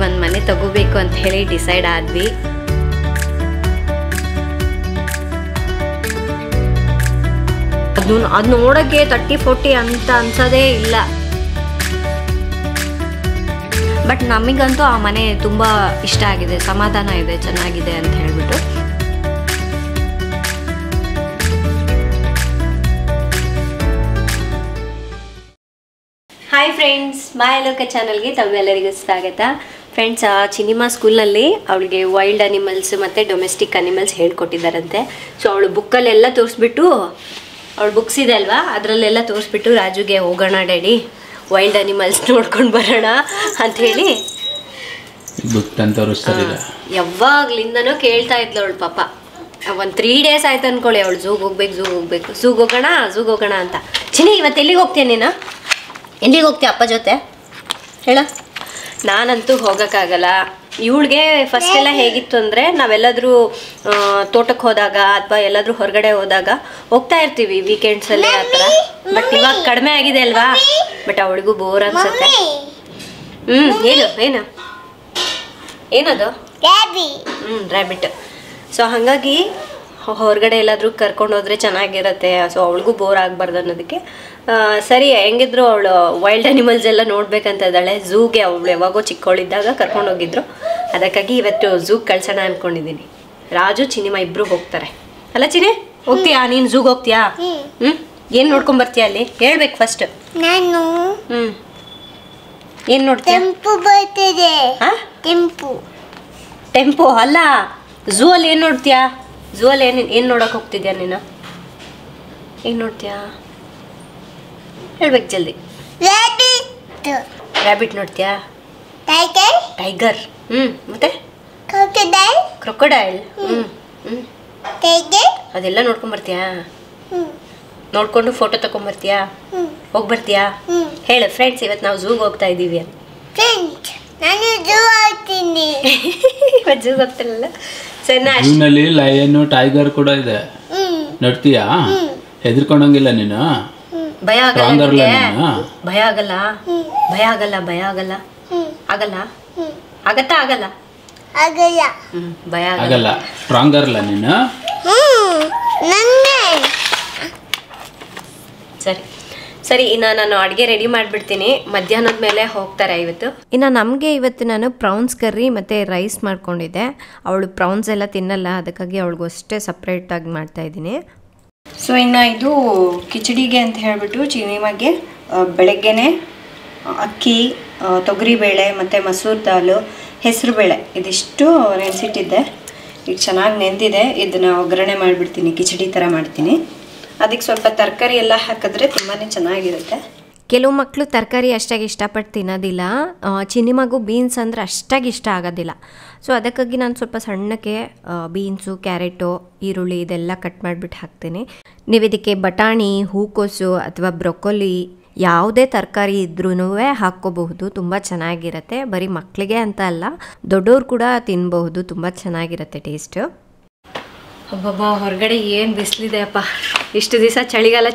ಒಂದು ಮನೆ ತಗೋಬೇಕು ಅಂತ ಹೇಳಿ ಡಿಸೈಡ್ ಆದ್ವಿ. ಅದು ನೋಡೋಕ್ಕೆ 30-40 ಅಂತ ಅನ್ಸೋದೇ ಇಲ್ಲ. ಬಟ್ ನಮಗಂತೂ ಆ ಮನೆ ತುಂಬ ಇಷ್ಟ ಆಗಿದೆ, ಸಮಾಧಾನ ಇದೆ, ಚೆನ್ನಾಗಿದೆ ಅಂತ ಹೇಳ್ಬಿಟ್ಟು. ಹಾಯ್ ಫ್ರೆಂಡ್ಸ್, ಮಾಯಲೋಕ ಚಾನಲ್ಗೆ ತಮ್ಮೆಲ್ಲರಿಗೂ ಸ್ವಾಗತ. ಫ್ರೆಂಡ್ಸ್, ಚಿನಿಮಾ ಸ್ಕೂಲ್ನಲ್ಲಿ ಅವಳಿಗೆ ವೈಲ್ಡ್ ಅನಿಮಲ್ಸ್ ಮತ್ತು ಡೊಮೆಸ್ಟಿಕ್ ಅನಿಮಲ್ಸ್ ಹೇಳ್ಕೊಟ್ಟಿದ್ದಾರಂತೆ. ಸೊ ಅವಳು ಬುಕ್ಕಲ್ಲೆಲ್ಲ ತೋರಿಸ್ಬಿಟ್ಟು, ಅವಳು ಬುಕ್ಸ್ ಇದೆ ಅಲ್ವಾ, ಅದರಲ್ಲೆಲ್ಲ ತೋರಿಸ್ಬಿಟ್ಟು ರಾಜುಗೆ ಹೋಗೋಣ ಡ್ಯಾಡಿ ವೈಲ್ಡ್ ಅನಿಮಲ್ಸ್ ನೋಡ್ಕೊಂಡು ಬರೋಣ ಅಂಥೇಳಿ ಯಾವಾಗ್ಲಿಂದನೂ ಕೇಳ್ತಾ ಇದ್ಲು ಅವಳು. ಪಾಪ ಒಂದು 3 days ಆಯ್ತು ಅಂದ್ಕೊಳ್ಳಿ ಅವಳು ಝೂಗೆ ಹೋಗ್ಬೇಕು ಝೂಗೆ ಹೋಗೋಣ ಅಂತ. ಚಿನಿ, ಇವತ್ತು ಎಲ್ಲಿಗೆ ಹೋಗ್ತೀಯ ನೀನು? ಎಲ್ಲಿಗೆ ಹೋಗ್ತೀಯ ಅಪ್ಪ ಜೊತೆ ಹೇಳ? ನಾನಂತೂ ಹೋಗೋಕ್ಕಾಗಲ್ಲ. ಇವಳಿಗೆ ಫಸ್ಟ್ ಎಲ್ಲ ಹೇಗಿತ್ತು ಅಂದರೆ, ನಾವೆಲ್ಲಾದರೂ ತೋಟಕ್ಕೆ ಹೋದಾಗ ಅಥವಾ ಎಲ್ಲಾದರೂ ಹೊರಗಡೆ ಹೋದಾಗ ಹೋಗ್ತಾ ಇರ್ತೀವಿ ವೀಕೆಂಡ್ಸಲ್ಲಿ ಆ ಥರ. ಬಟ್ ಇವಾಗ ಕಡಿಮೆ ಆಗಿದೆ ಅಲ್ವಾ, ಬಟ್ ಅವಳಿಗೂ ಬೋರ್ ಅನ್ಸುತ್ತೆ. ಏನದು? ರ್ಯಾಬಿಟ್. ಸೊ ಹಾಗಾಗಿ ಹೊರಗಡೆ ಎಲ್ಲಾದರೂ ಕರ್ಕೊಂಡು ಹೋದ್ರೆ ಚೆನ್ನಾಗಿರತ್ತೆ. ಸೊ ಅವಳಿಗೂ ಬೋರ್ ಆಗಬಾರ್ದು ಅನ್ನೋದಕ್ಕೆ ಸರಿ, ಹೆಂಗಿದ್ರು ಅವಳು ವೈಲ್ಡ್ ಅನಿಮಲ್ಸ್ ಎಲ್ಲ ನೋಡ್ಬೇಕಂತ ಇದ್ದಾಳೆ. ಝೂಗೆ ಅವಳು ಯಾವಾಗೋ ಚಿಕ್ಕವಳಿದ್ದಾಗ ಕರ್ಕೊಂಡು ಹೋಗಿದ್ರು. ಅದಕ್ಕಾಗಿ ಇವತ್ತು ಝೂಗೆ ಕಳ್ಸೋಣ ಅಂದ್ಕೊಂಡಿದ್ದೀನಿ. ರಾಜು ಚಿನಿಮಾ ಇಬ್ಬರು ಹೋಗ್ತಾರೆ ಅಲ್ಲ? ಚಿನಿ, ಹೋಗ್ತೀಯಾ ನೀನು? ಝೂಗೆ ಹೋಗ್ತೀಯಾ? ಏನು ನೋಡ್ಕೊಂಬರ್ತೀಯ ಅಲ್ಲಿ? ಹೇಳ್ಬೇಕು ಫಸ್ಟ್. ನಾನು ಏನು ನೋಡ್ತೀಯ? ಟೆಂಪೋ ಅಲ್ಲ, ಝೂ ಅಲ್ಲಿ ಏನು ನೋಡ್ತೀಯಾ? ಝೂ ಅಲ್ಲಿ ಏನು ನೋಡೋಕೆ ಹೋಗ್ತಿದ್ಯಾ ನೀನು? ಏನು ನೋಡ್ತೀಯಾ ಹೇಳ್ಬೇಕು ಜಲ್ದಿ. ರ್ಯಾಬಿಟ್ ನೋಡ್ತೀಯಾ? ಟೈಗರ್. ಮತ್ತೆ ಕ್ರೊಕೊಡೈಲ್. ಅದೆಲ್ಲ ನೋಡ್ಕೊಂಬರ್ತೀಯಾ? ನೋಡ್ಕೊಂಡು ಫೋಟೋ ತಗೊಂಬರ್ತೀಯಾ? ಹೋಗ್ಬರ್ತೀಯಾ? ಹೇಳು ಫ್ರೆಂಡ್ಸ್, ಇವತ್ತು ನಾವು ಝೂಗೆ ಹೋಗ್ತಾ ಇದ್ದೀವಿ ಅಂತ. ಇವತ್ತು ಝೂಗೆ ಹೋಗ್ತಿರಲ್ಲ? ಝೂನಲ್ಲಿ ಲಯನ್ ಟೈಗರ್ ಕೂಡ ಇದೆ, ನೋಡ್ತೀಯಾ? ಹೆದರ್ಕೊಂಡಂಗಿಲ್ಲ ನೀನು? ಭಯ ಆಗಲ್ಲ? ಭಯ ಆಗಲ್ಲ? ಭಯ ಆಗಲ್ಲ? ಭಯ ಆಗಲ್ಲ? ಆಗಲ್ಲ? ಆಗತ್ತಾ? ಆಗಲ್ಲ? ಭಯ ಆಗಲ್ಲ. ಸ್ಟ್ರಾಂಗರ್ ಅಲ್ಲ ನೀನು? ಸರಿ ಸರಿ, ಇನ್ನು ನಾನು ಅಡುಗೆ ರೆಡಿ ಮಾಡಿಬಿಡ್ತೀನಿ. ಮಧ್ಯಾಹ್ನದ ಮೇಲೆ ಹೋಗ್ತಾರೆ ಇವತ್ತು. ಇನ್ನು ನಮಗೆ ಇವತ್ತು ನಾನು ಪ್ರೌನ್ಸ್ ಕರ್ರಿ ಮತ್ತು ರೈಸ್ ಮಾಡ್ಕೊಂಡಿದ್ದೆ. ಅವಳು ಪ್ರೌನ್ಸ್ ಎಲ್ಲ ತಿನ್ನಲ್ಲ, ಅದಕ್ಕಾಗಿ ಅವಳಿಗೂ ಅಷ್ಟೇ ಸಪ್ರೇಟಾಗಿ ಮಾಡ್ತಾಯಿದ್ದೀನಿ. ಸೊ ಇನ್ನು ಇದು ಕಿಚಡಿಗೆ ಅಂತ ಹೇಳಿಬಿಟ್ಟು ಚಿನಿಮಾಗೆ ಬೆಳಗ್ಗೆನೇ ಅಕ್ಕಿ, ತೊಗರಿಬೇಳೆ ಮತ್ತು ಮಸೂರ್ ದಾಲು, ಹೆಸರು ಬೇಳೆ ಇದಿಷ್ಟು ನೆನೆಸಿಟ್ಟಿದ್ದೆ. ಈಗ ಚೆನ್ನಾಗಿ ನೆಂದಿದೆ. ಇದನ್ನು ಒಗ್ಗರಣೆ ಮಾಡಿಬಿಡ್ತೀನಿ, ಕಿಚಡಿ ಥರ ಮಾಡ್ತೀನಿ. ಅದಕ್ಕೆ ಸ್ವಲ್ಪ ತರಕಾರಿ ಎಲ್ಲ ಹಾಕಿದ್ರೆ ತುಂಬಾ ಚೆನ್ನಾಗಿರುತ್ತೆ. ಕೆಲವು ಮಕ್ಕಳು ತರಕಾರಿ ಅಷ್ಟಾಗಿ ಇಷ್ಟಪಟ್ಟು ತಿನ್ನೋದಿಲ್ಲ. ಚಿನಿಮಾಗೂ ಬೀನ್ಸ್ ಅಂದರೆ ಅಷ್ಟಾಗಿ ಇಷ್ಟ ಆಗೋದಿಲ್ಲ. ಸೊ ಅದಕ್ಕಾಗಿ ನಾನು ಸ್ವಲ್ಪ ಸಣ್ಣಕ್ಕೆ ಬೀನ್ಸು, ಕ್ಯಾರೆಟು, ಈರುಳ್ಳಿ ಇದೆಲ್ಲ ಕಟ್ ಮಾಡಿಬಿಟ್ಟು ಹಾಕ್ತೀನಿ. ನೀವು ಇದಕ್ಕೆ ಬಟಾಣಿ, ಹೂಕೋಸು ಅಥವಾ ಬ್ರೊಕೊಲಿ ಯಾವುದೇ ತರಕಾರಿ ಇದ್ರೂ ಹಾಕ್ಕೋಬಹುದು. ತುಂಬ ಚೆನ್ನಾಗಿರುತ್ತೆ. ಬರೀ ಮಕ್ಕಳಿಗೆ ಅಂತ ಅಲ್ಲ, ದೊಡ್ಡವ್ರು ಕೂಡ ತಿನ್ನಬಹುದು. ತುಂಬ ಚೆನ್ನಾಗಿರುತ್ತೆ ಟೇಸ್ಟು. ಒಬ್ಬೊಬ್ಬ ಹೊರಗಡೆ ಏನು ಬಿಸಿಲಿದೆ ಅಪ್ಪ. ಇಷ್ಟು ದಿವಸ ಚಳಿಗಾಲ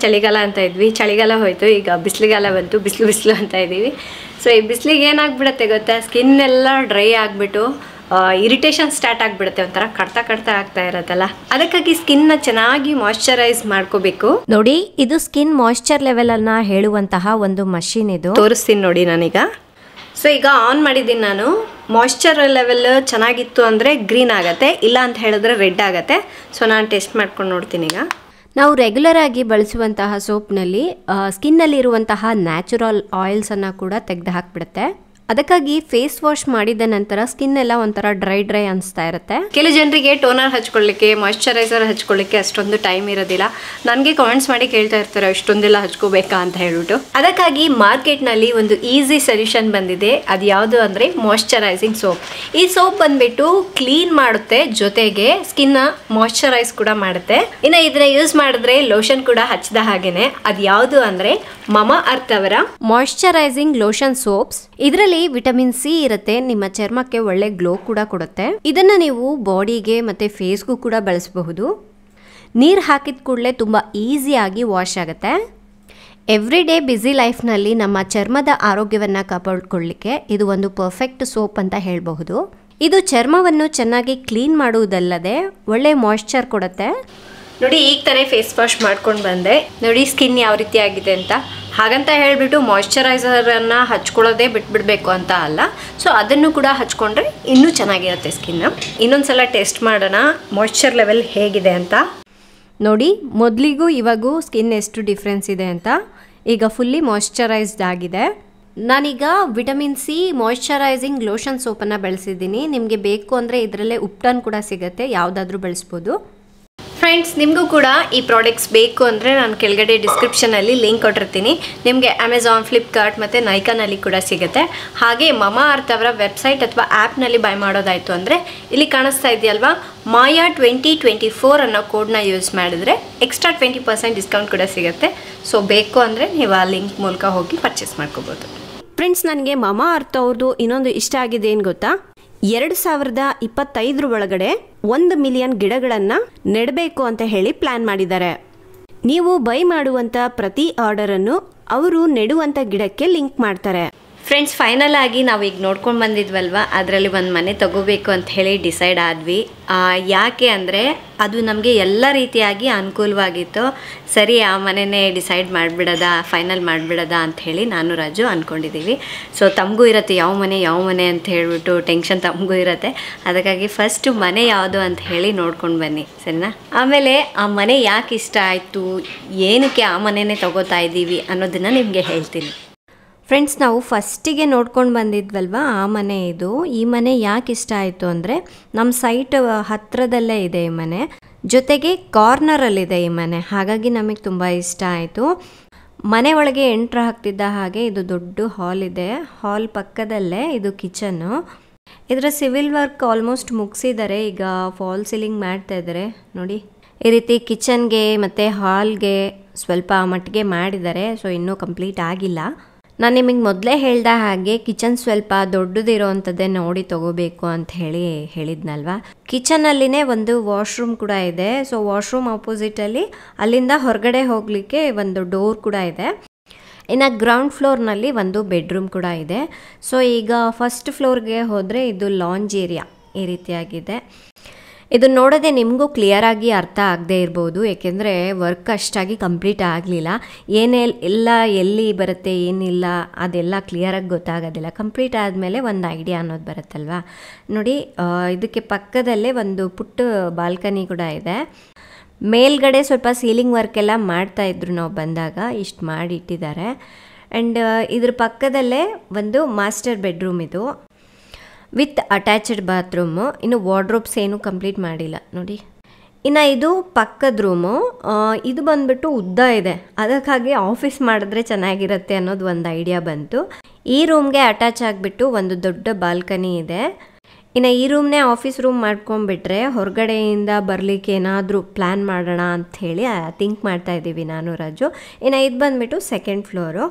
ಅಂತ ಇದ್ವಿ, ಚಳಿಗಾಲ ಹೋಯ್ತು, ಈಗ ಬಿಸಿಲಿಗಾಲ ಬಂತು, ಬಿಸಿಲು ಅಂತ ಇದ್ದೀವಿ. ಸೊ ಈ ಬಿಸಿಲಿಗೆ ಏನಾಗ್ಬಿಡುತ್ತೆ ಗೊತ್ತಾ, ಸ್ಕಿನ್ ಎಲ್ಲ ಡ್ರೈ ಆಗಿಬಿಟ್ಟು ಇರಿಟೇಷನ್ ಸ್ಟಾರ್ಟ್ ಆಗಿಬಿಡುತ್ತೆ, ಒಂಥರ ಕಡ್ತಾ ಆಗ್ತಾ ಇರತ್ತಲ್ಲ. ಅದಕ್ಕಾಗಿ ಸ್ಕಿನ್ನ ಚೆನ್ನಾಗಿ ಮಾಯ್ಶ್ಚರೈಸ್ ಮಾಡ್ಕೋಬೇಕು. ನೋಡಿ, ಇದು ಸ್ಕಿನ್ ಮಾಯ್ಶ್ಚರ್ ಲೆವೆಲನ್ನು ಹೇಳುವಂತಹ ಒಂದು ಮಷೀನ್. ಇದು ತೋರಿಸ್ತೀನಿ ನೋಡಿ ನಾನೀಗ. ಸೊ ಈಗ ಆನ್ ಮಾಡಿದ್ದೀನಿ ನಾನು. ಮಾಯ್ಶ್ಚರ್ ಲೆವೆಲ್ ಚೆನ್ನಾಗಿತ್ತು ಅಂದರೆ ಗ್ರೀನ್ ಆಗುತ್ತೆ, ಇಲ್ಲ ಅಂತ ಹೇಳಿದ್ರೆ ರೆಡ್ ಆಗುತ್ತೆ. ಸೊ ನಾನು ಟೆಸ್ಟ್ ಮಾಡ್ಕೊಂಡು ನೋಡ್ತೀನಿ. ಈಗ ನಾವು ರೆಗ್ಯುಲರ್ ಆಗಿ ಬಳಸುವಂತಹ ಸೋಪ್ನಲ್ಲಿ ಸ್ಕಿನ್ನಲ್ಲಿರುವಂತಹ ನ್ಯಾಚುರಲ್ ಆಯಿಲ್ಸನ್ನು ಕೂಡ ತೆಗೆದು ಹಾಕ್ಬಿಡುತ್ತೆ. ಅದಕ್ಕಾಗಿ ಫೇಸ್ ವಾಶ್ ಮಾಡಿದ ನಂತರ ಸ್ಕಿನ್ ಎಲ್ಲ ಒಂಥರ ಡ್ರೈ ಅನಿಸ್ತಾ ಇರುತ್ತೆ. ಕೆಲವು ಜನರಿಗೆ ಟೋನರ್ ಹಚ್ಕೊಳ್ಳಿಕ್ಕೆ, ಮಾಯ್ಶ್ಚರೈಸರ್ ಹಚ್ಕೊಳ್ಳಿಕ್ಕೆ ಅಷ್ಟೊಂದು ಟೈಮ್ ಇರೋದಿಲ್ಲ. ನನಗೆ ಕಾಮೆಂಟ್ಸ್ ಮಾಡಿ ಕೇಳ್ತಾ ಇರ್ತಾರೆ ಅಷ್ಟೊಂದೆಲ್ಲ ಹಚ್ಕೋಬೇಕಾ ಅಂತ ಹೇಳ್ಬಿಟ್ಟು. ಅದಕ್ಕಾಗಿ ಮಾರ್ಕೆಟ್ನಲ್ಲಿ ಒಂದು ಈಸಿ ಸೊಲ್ಯೂಷನ್ ಬಂದಿದೆ. ಅದು ಯಾವುದು ಅಂದರೆ ಮಾಯ್ಶ್ಚರೈಸಿಂಗ್ ಸೋಪ್. ಈ ಸೋಪ್ ಬಂದ್ಬಿಟ್ಟು ಕ್ಲೀನ್ ಮಾಡುತ್ತೆ, ಜೊತೆಗೆ ಸ್ಕಿನ್ನ ಮಾಯ್ಶ್ಚರೈಸ್ ಕೂಡ ಮಾಡುತ್ತೆ. ಇನ್ನು ಇದನ್ನ ಯೂಸ್ ಮಾಡಿದ್ರೆ ಲೋಷನ್ ಕೂಡ ಹಚ್ಚಿದ ಹಾಗೇನೆ. ಅದು ಯಾವುದು ಅಂದರೆ ಮಮಾ ಅರ್ತ್ ಅವರ ಮಾಯ್ಶ್ಚರೈಸಿಂಗ್ ಲೋಷನ್ ಸೋಪ್ಸ್. ಇದರಲ್ಲಿ ವಿಟಮಿನ್ ಸಿ ಇರುತ್ತೆ, ನಿಮ್ಮ ಚರ್ಮಕ್ಕೆ ಒಳ್ಳೆ ಗ್ಲೋ ಕೂಡ ಕೊಡುತ್ತೆ. ಇದನ್ನ ನೀವು ಬಾಡಿಗೆ ಮತ್ತೆ ಫೇಸ್ಗೂ ಕೂಡ ಬಳಸಬಹುದು. ನೀರು ಹಾಕಿದ ಕೂಡಲೇ ತುಂಬ ಈಸಿಯಾಗಿ ವಾಶ್ ಆಗುತ್ತೆ. ಎವ್ರಿ ಡೇ ಬ್ಯುಸಿ ಲೈಫ್ನಲ್ಲಿ ನಮ್ಮ ಚರ್ಮದ ಆರೋಗ್ಯವನ್ನು ಕಾಪಾಡಿಕೊಳ್ಳಲಿಕ್ಕೆ ಇದು ಒಂದು ಪರ್ಫೆಕ್ಟ್ ಸೋಪ್ ಅಂತ ಹೇಳಬಹುದು. ಇದು ಚರ್ಮವನ್ನು ಚೆನ್ನಾಗಿ ಕ್ಲೀನ್ ಮಾಡುವುದಲ್ಲದೆ ಒಳ್ಳೆ ಮಾಯ್ಶ್ಚರ್ ಕೊಡುತ್ತೆ. ನೋಡಿ ಈಗ ತಾನೇ ಫೇಸ್ ವಾಶ್ ಮಾಡ್ಕೊಂಡು ಬಂದೆ. ನೋಡಿ ಸ್ಕಿನ್ ಯಾವ ರೀತಿ ಆಗಿದೆ ಅಂತ. ಹಾಗಂತ ಹೇಳಿಬಿಟ್ಟು ಮಾಯ್ಶ್ಚರೈಸರನ್ನು ಹಚ್ಕೊಳ್ಳೋದೇ ಬಿಟ್ಬಿಡಬೇಕು ಅಂತ ಅಲ್ಲ. ಸೊ ಅದನ್ನು ಕೂಡ ಹಚ್ಕೊಂಡ್ರೆ ಇನ್ನೂ ಚೆನ್ನಾಗಿರುತ್ತೆ ಸ್ಕಿನ್. ಇನ್ನೊಂದ್ಸಲ ಟೆಸ್ಟ್ ಮಾಡೋಣ ಮಾಯ್ಶ್ಚರ್ ಲೆವೆಲ್ ಹೇಗಿದೆ ಅಂತ. ನೋಡಿ ಮೊದಲಿಗೂ ಇವಾಗೂ ಸ್ಕಿನ್ ಎಷ್ಟು ಡಿಫ್ರೆನ್ಸ್ ಇದೆ ಅಂತ. ಈಗ ಫುಲ್ಲಿ ಮಾಯ್ಶ್ಚರೈಸ್ಡ್ ಆಗಿದೆ. ನಾನೀಗ ವಿಟಮಿನ್ ಸಿ ಮಾಯ್ಶ್ಚರೈಸಿಂಗ್ ಲೋಷನ್ ಸೋಪನ್ನು ಬಳಸಿದ್ದೀನಿ. ನಿಮಗೆ ಬೇಕು ಅಂದರೆ ಇದರಲ್ಲೇ ಉಪ್ಟನ್ ಕೂಡ ಸಿಗುತ್ತೆ, ಯಾವುದಾದ್ರೂ ಬಳಸ್ಬೋದು. ಫ್ರೆಂಡ್ಸ್, ನಿಮಗೂ ಕೂಡ ಈ ಪ್ರಾಡಕ್ಟ್ಸ್ ಬೇಕು ಅಂದರೆ ನಾನು ಕೆಳಗಡೆ ಡಿಸ್ಕ್ರಿಪ್ಷನಲ್ಲಿ ಲಿಂಕ್ ಕೊಟ್ಟಿರ್ತೀನಿ. ನಿಮಗೆ ಅಮೆಝಾನ್, ಫ್ಲಿಪ್ಕಾರ್ಟ್ ಮತ್ತು ನೈಕಾನಲ್ಲಿ ಕೂಡ ಸಿಗುತ್ತೆ. ಹಾಗೆ ಮಮಾ ಅರ್ತ್ ಅವರ ವೆಬ್ಸೈಟ್ ಅಥವಾ ಆ್ಯಪ್ನಲ್ಲಿ ಬೈ ಮಾಡೋದಾಯಿತು ಅಂದರೆ ಇಲ್ಲಿ ಕಾಣಿಸ್ತಾ ಇದೆಯಲ್ವಾ, ಮಾಯಾ 2024 ಅನ್ನೋ ಕೋಡ್ನ ಯೂಸ್ ಮಾಡಿದ್ರೆ ಎಕ್ಸ್ಟ್ರಾ 20% ಡಿಸ್ಕೌಂಟ್ ಕೂಡ ಸಿಗುತ್ತೆ. ಸೊ ಬೇಕು ಅಂದರೆ ನೀವು ಆ ಲಿಂಕ್ ಮೂಲಕ ಹೋಗಿ ಪರ್ಚೇಸ್ ಮಾಡ್ಕೋಬೋದು. ಫ್ರೆಂಡ್ಸ್, ನನಗೆ ಮಮಾ ಅರ್ತ್ ಅವ್ರದ್ದು ಇನ್ನೊಂದು ಇಷ್ಟ ಆಗಿದೆ ಏನು ಗೊತ್ತಾ, 2025 ಒಳಗಡೆ 1 ಮಿಲಿಯನ್ ಗಿಡಗಳನ್ನು ನೆಡಬೇಕು ಅಂತ ಹೇಳಿ ಪ್ಲಾನ್ ಮಾಡಿದ್ದಾರೆ. ನೀವು ಬೈ ಮಾಡುವಂಥ ಪ್ರತಿ ಆರ್ಡರನ್ನು ಅವರು ನೆಡುವಂಥ ಗಿಡಕ್ಕೆ ಲಿಂಕ್ ಮಾಡ್ತಾರೆ. ಫ್ರೆಂಡ್ಸ್, ಫೈನಲ್ ಆಗಿ ನಾವು ಈಗ ನೋಡ್ಕೊಂಡು ಬಂದಿದ್ವಲ್ವ, ಅದರಲ್ಲಿ ಒಂದು ಮನೆ ತಗೋಬೇಕು ಅಂತ ಹೇಳಿ ಡಿಸೈಡ್ ಆದ್ವಿ. ಯಾಕೆ ಅಂದರೆ ಅದು ನಮಗೆ ಎಲ್ಲ ರೀತಿಯಾಗಿ ಅನುಕೂಲವಾಗಿತ್ತು. ಸರಿ, ಆ ಮನೆಯೇ ಡಿಸೈಡ್ ಮಾಡಿಬಿಡೋದ, ಫೈನಲ್ ಮಾಡಿಬಿಡೋದ ಅಂಥೇಳಿ ನಾನು ರಾಜು ಅಂದ್ಕೊಂಡಿದ್ದೀವಿ. ಸೊ ತಮಗೂ ಇರುತ್ತೆ ಯಾವ ಮನೆ ಅಂತ ಹೇಳ್ಬಿಟ್ಟು ಟೆನ್ಷನ್ ತಮಗೂ ಇರುತ್ತೆ. ಅದಕ್ಕಾಗಿ ಫಸ್ಟು ಮನೆ ಯಾವುದು ಅಂತ ಹೇಳಿ ನೋಡ್ಕೊಂಡು ಬನ್ನಿ, ಸರಿನಾ? ಆಮೇಲೆ ಆ ಮನೆ ಯಾಕೆ ಇಷ್ಟ ಆಯಿತು, ಏನಕ್ಕೆ ಆ ಮನೆಯೇ ತಗೋತಾ ಇದ್ದೀವಿ ಅನ್ನೋದನ್ನು ನಿಮಗೆ ಹೇಳ್ತೀನಿ. ಫ್ರೆಂಡ್ಸ್, ನಾವು ಫಸ್ಟಿಗೆ ನೋಡ್ಕೊಂಡು ಬಂದಿದ್ವಲ್ವ ಆ ಮನೆ ಇದು. ಈ ಮನೆ ಯಾಕೆ ಇಷ್ಟ ಆಯಿತು ಅಂದರೆ ನಮ್ಮ ಸೈಟ್ ಹತ್ತಿರದಲ್ಲೇ ಇದೆ ಈ ಮನೆ, ಜೊತೆಗೆ ಕಾರ್ನರಲ್ಲಿದೆ ಈ ಮನೆ. ಹಾಗಾಗಿ ನಮಗೆ ತುಂಬ ಇಷ್ಟ ಆಯಿತು. ಮನೆ ಒಳಗೆ ಎಂಟ್ರ್ ಆಗ್ತಿದ್ದ ಹಾಗೆ ಇದು ದೊಡ್ಡ ಹಾಲ್ ಇದೆ. ಹಾಲ್ ಪಕ್ಕದಲ್ಲೇ ಇದು ಕಿಚನ್ನು. ಇದರ ಸಿವಿಲ್ ವರ್ಕ್ ಆಲ್ಮೋಸ್ಟ್ ಮುಗಿಸಿದ್ದಾರೆ. ಈಗ ಫಾಲ್ ಸೀಲಿಂಗ್ ಮಾಡ್ತಾ ಇದ್ದಾರೆ ನೋಡಿ. ಈ ರೀತಿ ಕಿಚನ್ಗೆ ಮತ್ತು ಹಾಲ್ಗೆ ಸ್ವಲ್ಪ ಮಟ್ಟಿಗೆ ಮಾಡಿದ್ದಾರೆ. ಸೊ ಇನ್ನೂ ಕಂಪ್ಲೀಟ್ ಆಗಿಲ್ಲ. ನಾನು ನಿಮಗೆ ಮೊದಲೇ ಹೇಳ್ದ ಹಾಗೆ ಕಿಚನ್ ಸ್ವಲ್ಪ ದೊಡ್ಡದಿರೋವಂಥದ್ದೇ ನೋಡಿ ತಗೋಬೇಕು ಅಂತ ಹೇಳಿದ್ನಲ್ವ. ಕಿಚನಲ್ಲಿನೇ ಒಂದು ವಾಶ್ರೂಮ್ ಕೂಡ ಇದೆ. ಸೊ ವಾಶ್ರೂಮ್ ಆಪೋಸಿಟಲ್ಲಿ ಅಲ್ಲಿಂದ ಹೊರಗಡೆ ಹೋಗಲಿಕ್ಕೆ ಒಂದು ಡೋರ್ ಕೂಡ ಇದೆ. ಇನ್ನು ಗ್ರೌಂಡ್ ಫ್ಲೋರ್ನಲ್ಲಿ ಒಂದು ಬೆಡ್ರೂಮ್ ಕೂಡ ಇದೆ. ಸೊ ಈಗ ಫಸ್ಟ್ ಫ್ಲೋರ್ಗೆ ಹೋದರೆ ಇದು ಲಾಂಜ್ ಏರಿಯಾ ಈ ರೀತಿಯಾಗಿದೆ. ಇದು ನೋಡೋದೇ ನಿಮಗೂ ಕ್ಲಿಯರಾಗಿ ಅರ್ಥ ಆಗದೆ ಇರ್ಬೋದು, ಏಕೆಂದರೆ ವರ್ಕ್ ಅಷ್ಟಾಗಿ ಕಂಪ್ಲೀಟ್ ಆಗಲಿಲ್ಲ. ಎಲ್ಲ ಎಲ್ಲಿ ಬರುತ್ತೆ ಏನಿಲ್ಲ ಅದೆಲ್ಲ ಕ್ಲಿಯರಾಗಿ ಗೊತ್ತಾಗೋದಿಲ್ಲ. ಕಂಪ್ಲೀಟ್ ಆದಮೇಲೆ ಒಂದು ಐಡಿಯಾ ಅನ್ನೋದು ಬರುತ್ತಲ್ವ. ನೋಡಿ, ಇದಕ್ಕೆ ಪಕ್ಕದಲ್ಲೇ ಒಂದು ಪುಟ್ಟ ಬಾಲ್ಕನಿ ಕೂಡ ಇದೆ. ಮೇಲ್ಗಡೆ ಸ್ವಲ್ಪ ಸೀಲಿಂಗ್ ವರ್ಕೆಲ್ಲ ಮಾಡ್ತಾಯಿದ್ರು ನಾವು ಬಂದಾಗ, ಇಷ್ಟು ಮಾಡಿ ಇಟ್ಟಿದ್ದಾರೆ. ಆ್ಯಂಡ್ ಇದ್ರ ಪಕ್ಕದಲ್ಲೇ ಒಂದು ಮಾಸ್ಟರ್ ಬೆಡ್ರೂಮ್ ಇದು ವಿತ್ ಅಟ್ಯಾಚ್ಡ್ ಬಾತ್ರೂಮು. ಇನ್ನು ವಾರ್ಡ್ರೋಬ್ಸ್ ಏನೂ ಕಂಪ್ಲೀಟ್ ಮಾಡಿಲ್ಲ ನೋಡಿ. ಇನ್ನು ಇದು ಪಕ್ಕದ ರೂಮು. ಇದು ಬಂದ್ಬಿಟ್ಟು ಉದ್ದ ಇದೆ, ಅದಕ್ಕಾಗಿ ಆಫೀಸ್ ಮಾಡಿದ್ರೆ ಚೆನ್ನಾಗಿರುತ್ತೆ ಅನ್ನೋದು ಒಂದು ಐಡಿಯಾ ಬಂತು. ಈ ರೂಮ್ಗೆ ಅಟ್ಯಾಚ್ ಆಗಿಬಿಟ್ಟು ಒಂದು ದೊಡ್ಡ ಬಾಲ್ಕನಿ ಇದೆ. ಇನ್ನು ಈ ರೂಮ್ನೇ ಆಫೀಸ್ ರೂಮ್ ಮಾಡ್ಕೊಂಡ್ಬಿಟ್ರೆ ಹೊರಗಡೆಯಿಂದ ಬರಲಿಕ್ಕೆ ಏನಾದರೂ ಪ್ಲ್ಯಾನ್ ಮಾಡೋಣ ಅಂಥೇಳಿ ಥಿಂಕ್ ಮಾಡ್ತಾಯಿದ್ದೀವಿ ನಾನು ರಾಜು. ಇನ್ನು ಇದು ಬಂದುಬಿಟ್ಟು ಸೆಕೆಂಡ್ ಫ್ಲೋರು.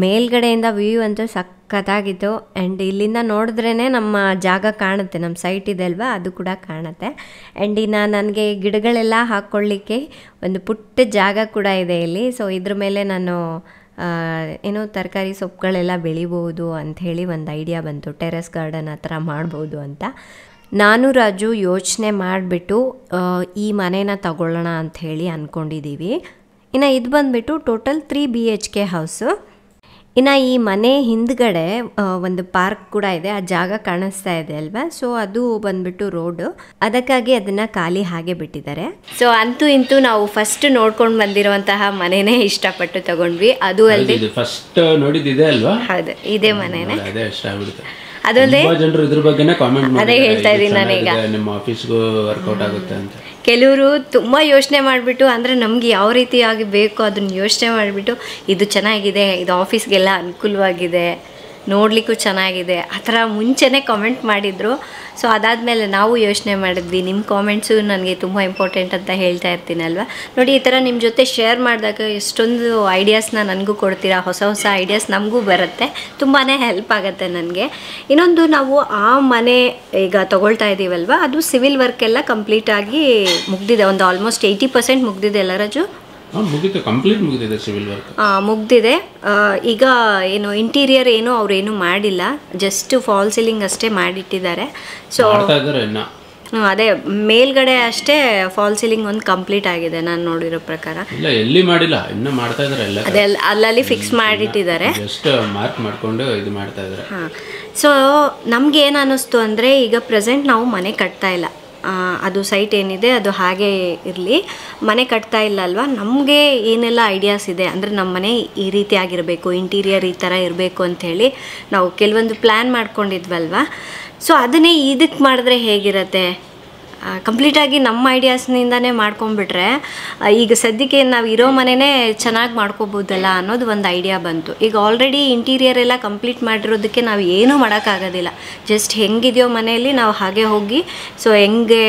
ಮೇಲ್ಗಡೆಯಿಂದ ವ್ಯೂ ಅಂತೂ ಸಖತ್ತಾಗಿತ್ತು. ಆ್ಯಂಡ್ ಇಲ್ಲಿಂದ ನೋಡಿದ್ರೇ ನಮ್ಮ ಜಾಗ ಕಾಣುತ್ತೆ, ನಮ್ಮ ಸೈಟ್ ಇದೆ ಅಲ್ವಾ, ಅದು ಕೂಡ ಕಾಣುತ್ತೆ. ಆ್ಯಂಡ್ ಇನ್ನು ನನಗೆ ಗಿಡಗಳೆಲ್ಲ ಹಾಕ್ಕೊಳ್ಳಿಕ್ಕೆ ಒಂದು ಪುಟ್ಟ ಜಾಗ ಕೂಡ ಇದೆ ಇಲ್ಲಿ. ಸೊ ಇದ್ರ ಮೇಲೆ ನಾನು ಏನೋ ತರಕಾರಿ ಸೊಪ್ಪುಗಳೆಲ್ಲ ಬೆಳಿಬೋದು ಅಂಥೇಳಿ ಒಂದು ಐಡಿಯಾ ಬಂತು. ಟೆರೆಸ್ ಗಾರ್ಡನ್ ಆ ಥರ ಮಾಡ್ಬೋದು ಅಂತ ನಾನು ರಾಜು ಯೋಚನೆ ಮಾಡಿಬಿಟ್ಟು ಈ ಮನೇನ ತಗೊಳ್ಳೋಣ ಅಂಥೇಳಿ ಅಂದ್ಕೊಂಡಿದ್ದೀವಿ. ಇನ್ನು ಇದು ಬಂದುಬಿಟ್ಟು ಟೋಟಲ್ 3 BHK ಹೌಸು. ಇನ್ನು ಈ ಮನೆ ಹಿಂದ್ಗಡೆ ಒಂದು ಪಾರ್ಕ್ ಕೂಡ ಇದೆ. ಆ ಜಾಗ ಕಾಣಿಸ್ತಾ ಇದೆ ಅಲ್ವಾ. ಸೊ ಅದು ಬಂದ್ಬಿಟ್ಟು ರೋಡು, ಅದಕ್ಕಾಗಿ ಅದನ್ನ ಖಾಲಿ ಹಾಗೆ ಬಿಟ್ಟಿದ್ದಾರೆ. ಸೊ ಅಂತೂ ಇಂತೂ ನಾವು ಫಸ್ಟ್ ನೋಡ್ಕೊಂಡು ಬಂದಿರುವಂತಹ ಮನೆನೇ ಇಷ್ಟಪಟ್ಟು ತಗೊಂಡ್ವಿ. ಅದು ಅಲ್ಲದೆ ಫಸ್ಟ್ ನೋಡಿದ್ದೆ ಅಲ್ವಾ, ಹೌದು ಇದೇ ಮನೆನೇ. ಅದೇ ಇಷ್ಟ ಆಗ್ಬಿಡುತ್ತೆ. ಅದಲ್ಲದೆ ಜನರು ಇದ್ರ ಬಗ್ಗೆನೇ ಕಾಮೆಂಟ್ ಮಾಡಿ, ಅದೇ ಹೇಳ್ತಾ ಇದ್ದೀನಿ ನಾನೀಗ, ನಿಮ್ಮ ಆಫೀಸ್ಗೂ ವರ್ಕೌಟ್ ಆಗುತ್ತೆ ಅಂತ. ಕೆಲವರು ತುಂಬ ಯೋಚನೆ ಮಾಡಿಬಿಟ್ಟು, ಅಂದರೆ ನಮಗೆ ಯಾವ ರೀತಿಯಾಗಿ ಬೇಕೋ ಅದನ್ನು ಯೋಚನೆ ಮಾಡಿಬಿಟ್ಟು ಇದು ಚೆನ್ನಾಗಿದೆ, ಇದು ಆಫೀಸ್ಗೆಲ್ಲ ಅನುಕೂಲವಾಗಿದೆ, ನೋಡಲಿಕ್ಕೂ ಚೆನ್ನಾಗಿದೆ ಆ ಥರ ಮುಂಚೆನೇ ಕಾಮೆಂಟ್ ಮಾಡಿದರು. ಸೊ ಅದಾದಮೇಲೆ ನಾವು ಯೋಚನೆ ಮಾಡಿದ್ವಿ. ನಿಮ್ಮ ಕಾಮೆಂಟ್ಸು ನನಗೆ ತುಂಬ ಇಂಪಾರ್ಟೆಂಟ್ ಅಂತ ಹೇಳ್ತಾ ಇರ್ತೀನಲ್ವ. ನೋಡಿ, ಈ ಥರ ನಿಮ್ಮ ಜೊತೆ ಶೇರ್ ಮಾಡಿದಾಗ ಎಷ್ಟೊಂದು ಐಡಿಯಾಸ್ನ ನನಗೂ ಕೊಡ್ತೀರಾ, ಹೊಸ ಹೊಸ ಐಡಿಯಾಸ್ ನಮಗೂ ಬರುತ್ತೆ, ತುಂಬಾ ಹೆಲ್ಪ್ ಆಗುತ್ತೆ ನನಗೆ. ಇನ್ನೊಂದು, ನಾವು ಆ ಮನೆ ಈಗ ತೊಗೊಳ್ತಾ ಇದ್ದೀವಲ್ವ, ಅದು ಸಿವಿಲ್ ವರ್ಕ್ ಎಲ್ಲ ಕಂಪ್ಲೀಟಾಗಿ ಮುಗ್ದಿದೆ, ಒಂದು ಆಲ್ಮೋಸ್ಟ್ 80% ಮುಗ್ದಿದೆ ಅಲ್ಲ ರಾಜು? ಮುಗೀತು, ಕಂಪ್ಲೀಟ್ ಮುಗಿದಿದೆ ಸಿವಿಲ್ ವರ್ಕ್. ಮುಗ್ದಿದೆ. ಈಗ ಏನು ಇಂಟೀರಿಯರ್ ಏನು ಅವ್ರೇನು ಮಾಡಿಲ್ಲ, ಜಸ್ಟ್ ಫಾಲ್ ಸೀಲಿಂಗ್ ಅಷ್ಟೇ ಮಾಡಿಟ್ಟಿದ್ದಾರೆ. ಸೊ ಮಾಡ್ತಾ ಇದ್ದಾರೆ ಇನ್ನ. ಅದೇ ಮೇಲ್ಗಡೆ ಅಷ್ಟೇ ಫಾಲ್ ಸೀಲಿಂಗ್ ಒಂದು ಕಂಪ್ಲೀಟ್ ಆಗಿದೆ ನಾನು ನೋಡಿರೋ ಪ್ರಕಾರ. ಇಲ್ಲ, ಎಲ್ಲಿ ಮಾಡಿಲ್ಲ, ಇನ್ನ ಮಾಡ್ತಾ ಇದ್ದಾರೆ ಎಲ್ಲ. ಅದೇ ಅಲ್ಲಲ್ಲಿ ಫಿಕ್ಸ್ ಮಾಡಿಟ್ಟಿದ್ದಾರೆ, ಜಸ್ಟ್ ಮಾರ್ಕ್ ಮಾಡ್ಕೊಂಡು ಇದು ಮಾಡ್ತಾ ಇದ್ದಾರೆ. ಸೊ ನಮ್ಗೆ ಏನು ಅನ್ನಿಸ್ತು ಅಂದರೆ, ಈಗ ಪ್ರೆಸೆಂಟ್ ನಾವು ಮನೆ ಕಟ್ತಾ ಇಲ್ಲ, ಅದು ಸೈಟ್ ಏನಿದೆ ಅದು ಹಾಗೆ ಇರಲಿ, ಮನೆ ಕಟ್ತಾ ಇಲ್ಲ ಅಲ್ವಾ. ನಮಗೆ ಏನೆಲ್ಲ ಐಡಿಯಾಸ್ ಇದೆ ಅಂದರೆ, ನಮ್ಮ ಮನೆ ಈ ರೀತಿ ಆಗಿರಬೇಕು, ಇಂಟೀರಿಯರ್ ಈ ಥರ ಇರಬೇಕು ಅಂಥೇಳಿ ನಾವು ಕೆಲವೊಂದು ಪ್ಲ್ಯಾನ್ ಮಾಡ್ಕೊಂಡಿದ್ವಲ್ವ. ಸೊ ಅದನ್ನೇ ಇದಕ್ಕೆ ಮಾಡಿದ್ರೆ ಹೇಗಿರುತ್ತೆ, ಕಂಪ್ಲೀಟಾಗಿ ನಮ್ಮ ಐಡಿಯಾಸ್ನಿಂದನೇ ಮಾಡ್ಕೊಂಡ್ಬಿಟ್ರೆ ಈಗ ಸದ್ಯಕ್ಕೆ ನಾವು ಇರೋ ಮನೆಯೇ ಚೆನ್ನಾಗಿ ಮಾಡ್ಕೋಬೋದಲ್ಲ ಅನ್ನೋದು ಒಂದು ಐಡಿಯಾ ಬಂತು. ಈಗ ಆಲ್ರೆಡಿ ಇಂಟೀರಿಯರ್ ಎಲ್ಲ ಕಂಪ್ಲೀಟ್ ಮಾಡಿರೋದಕ್ಕೆ ನಾವು ಏನೂ ಮಾಡೋಕ್ಕಾಗೋದಿಲ್ಲ, ಜಸ್ಟ್ ಹೆಂಗಿದೆಯೋ ಮನೆಯಲ್ಲಿ ನಾವು ಹಾಗೆ ಹೋಗಿ ಸೊ ಹೆಂಗೆ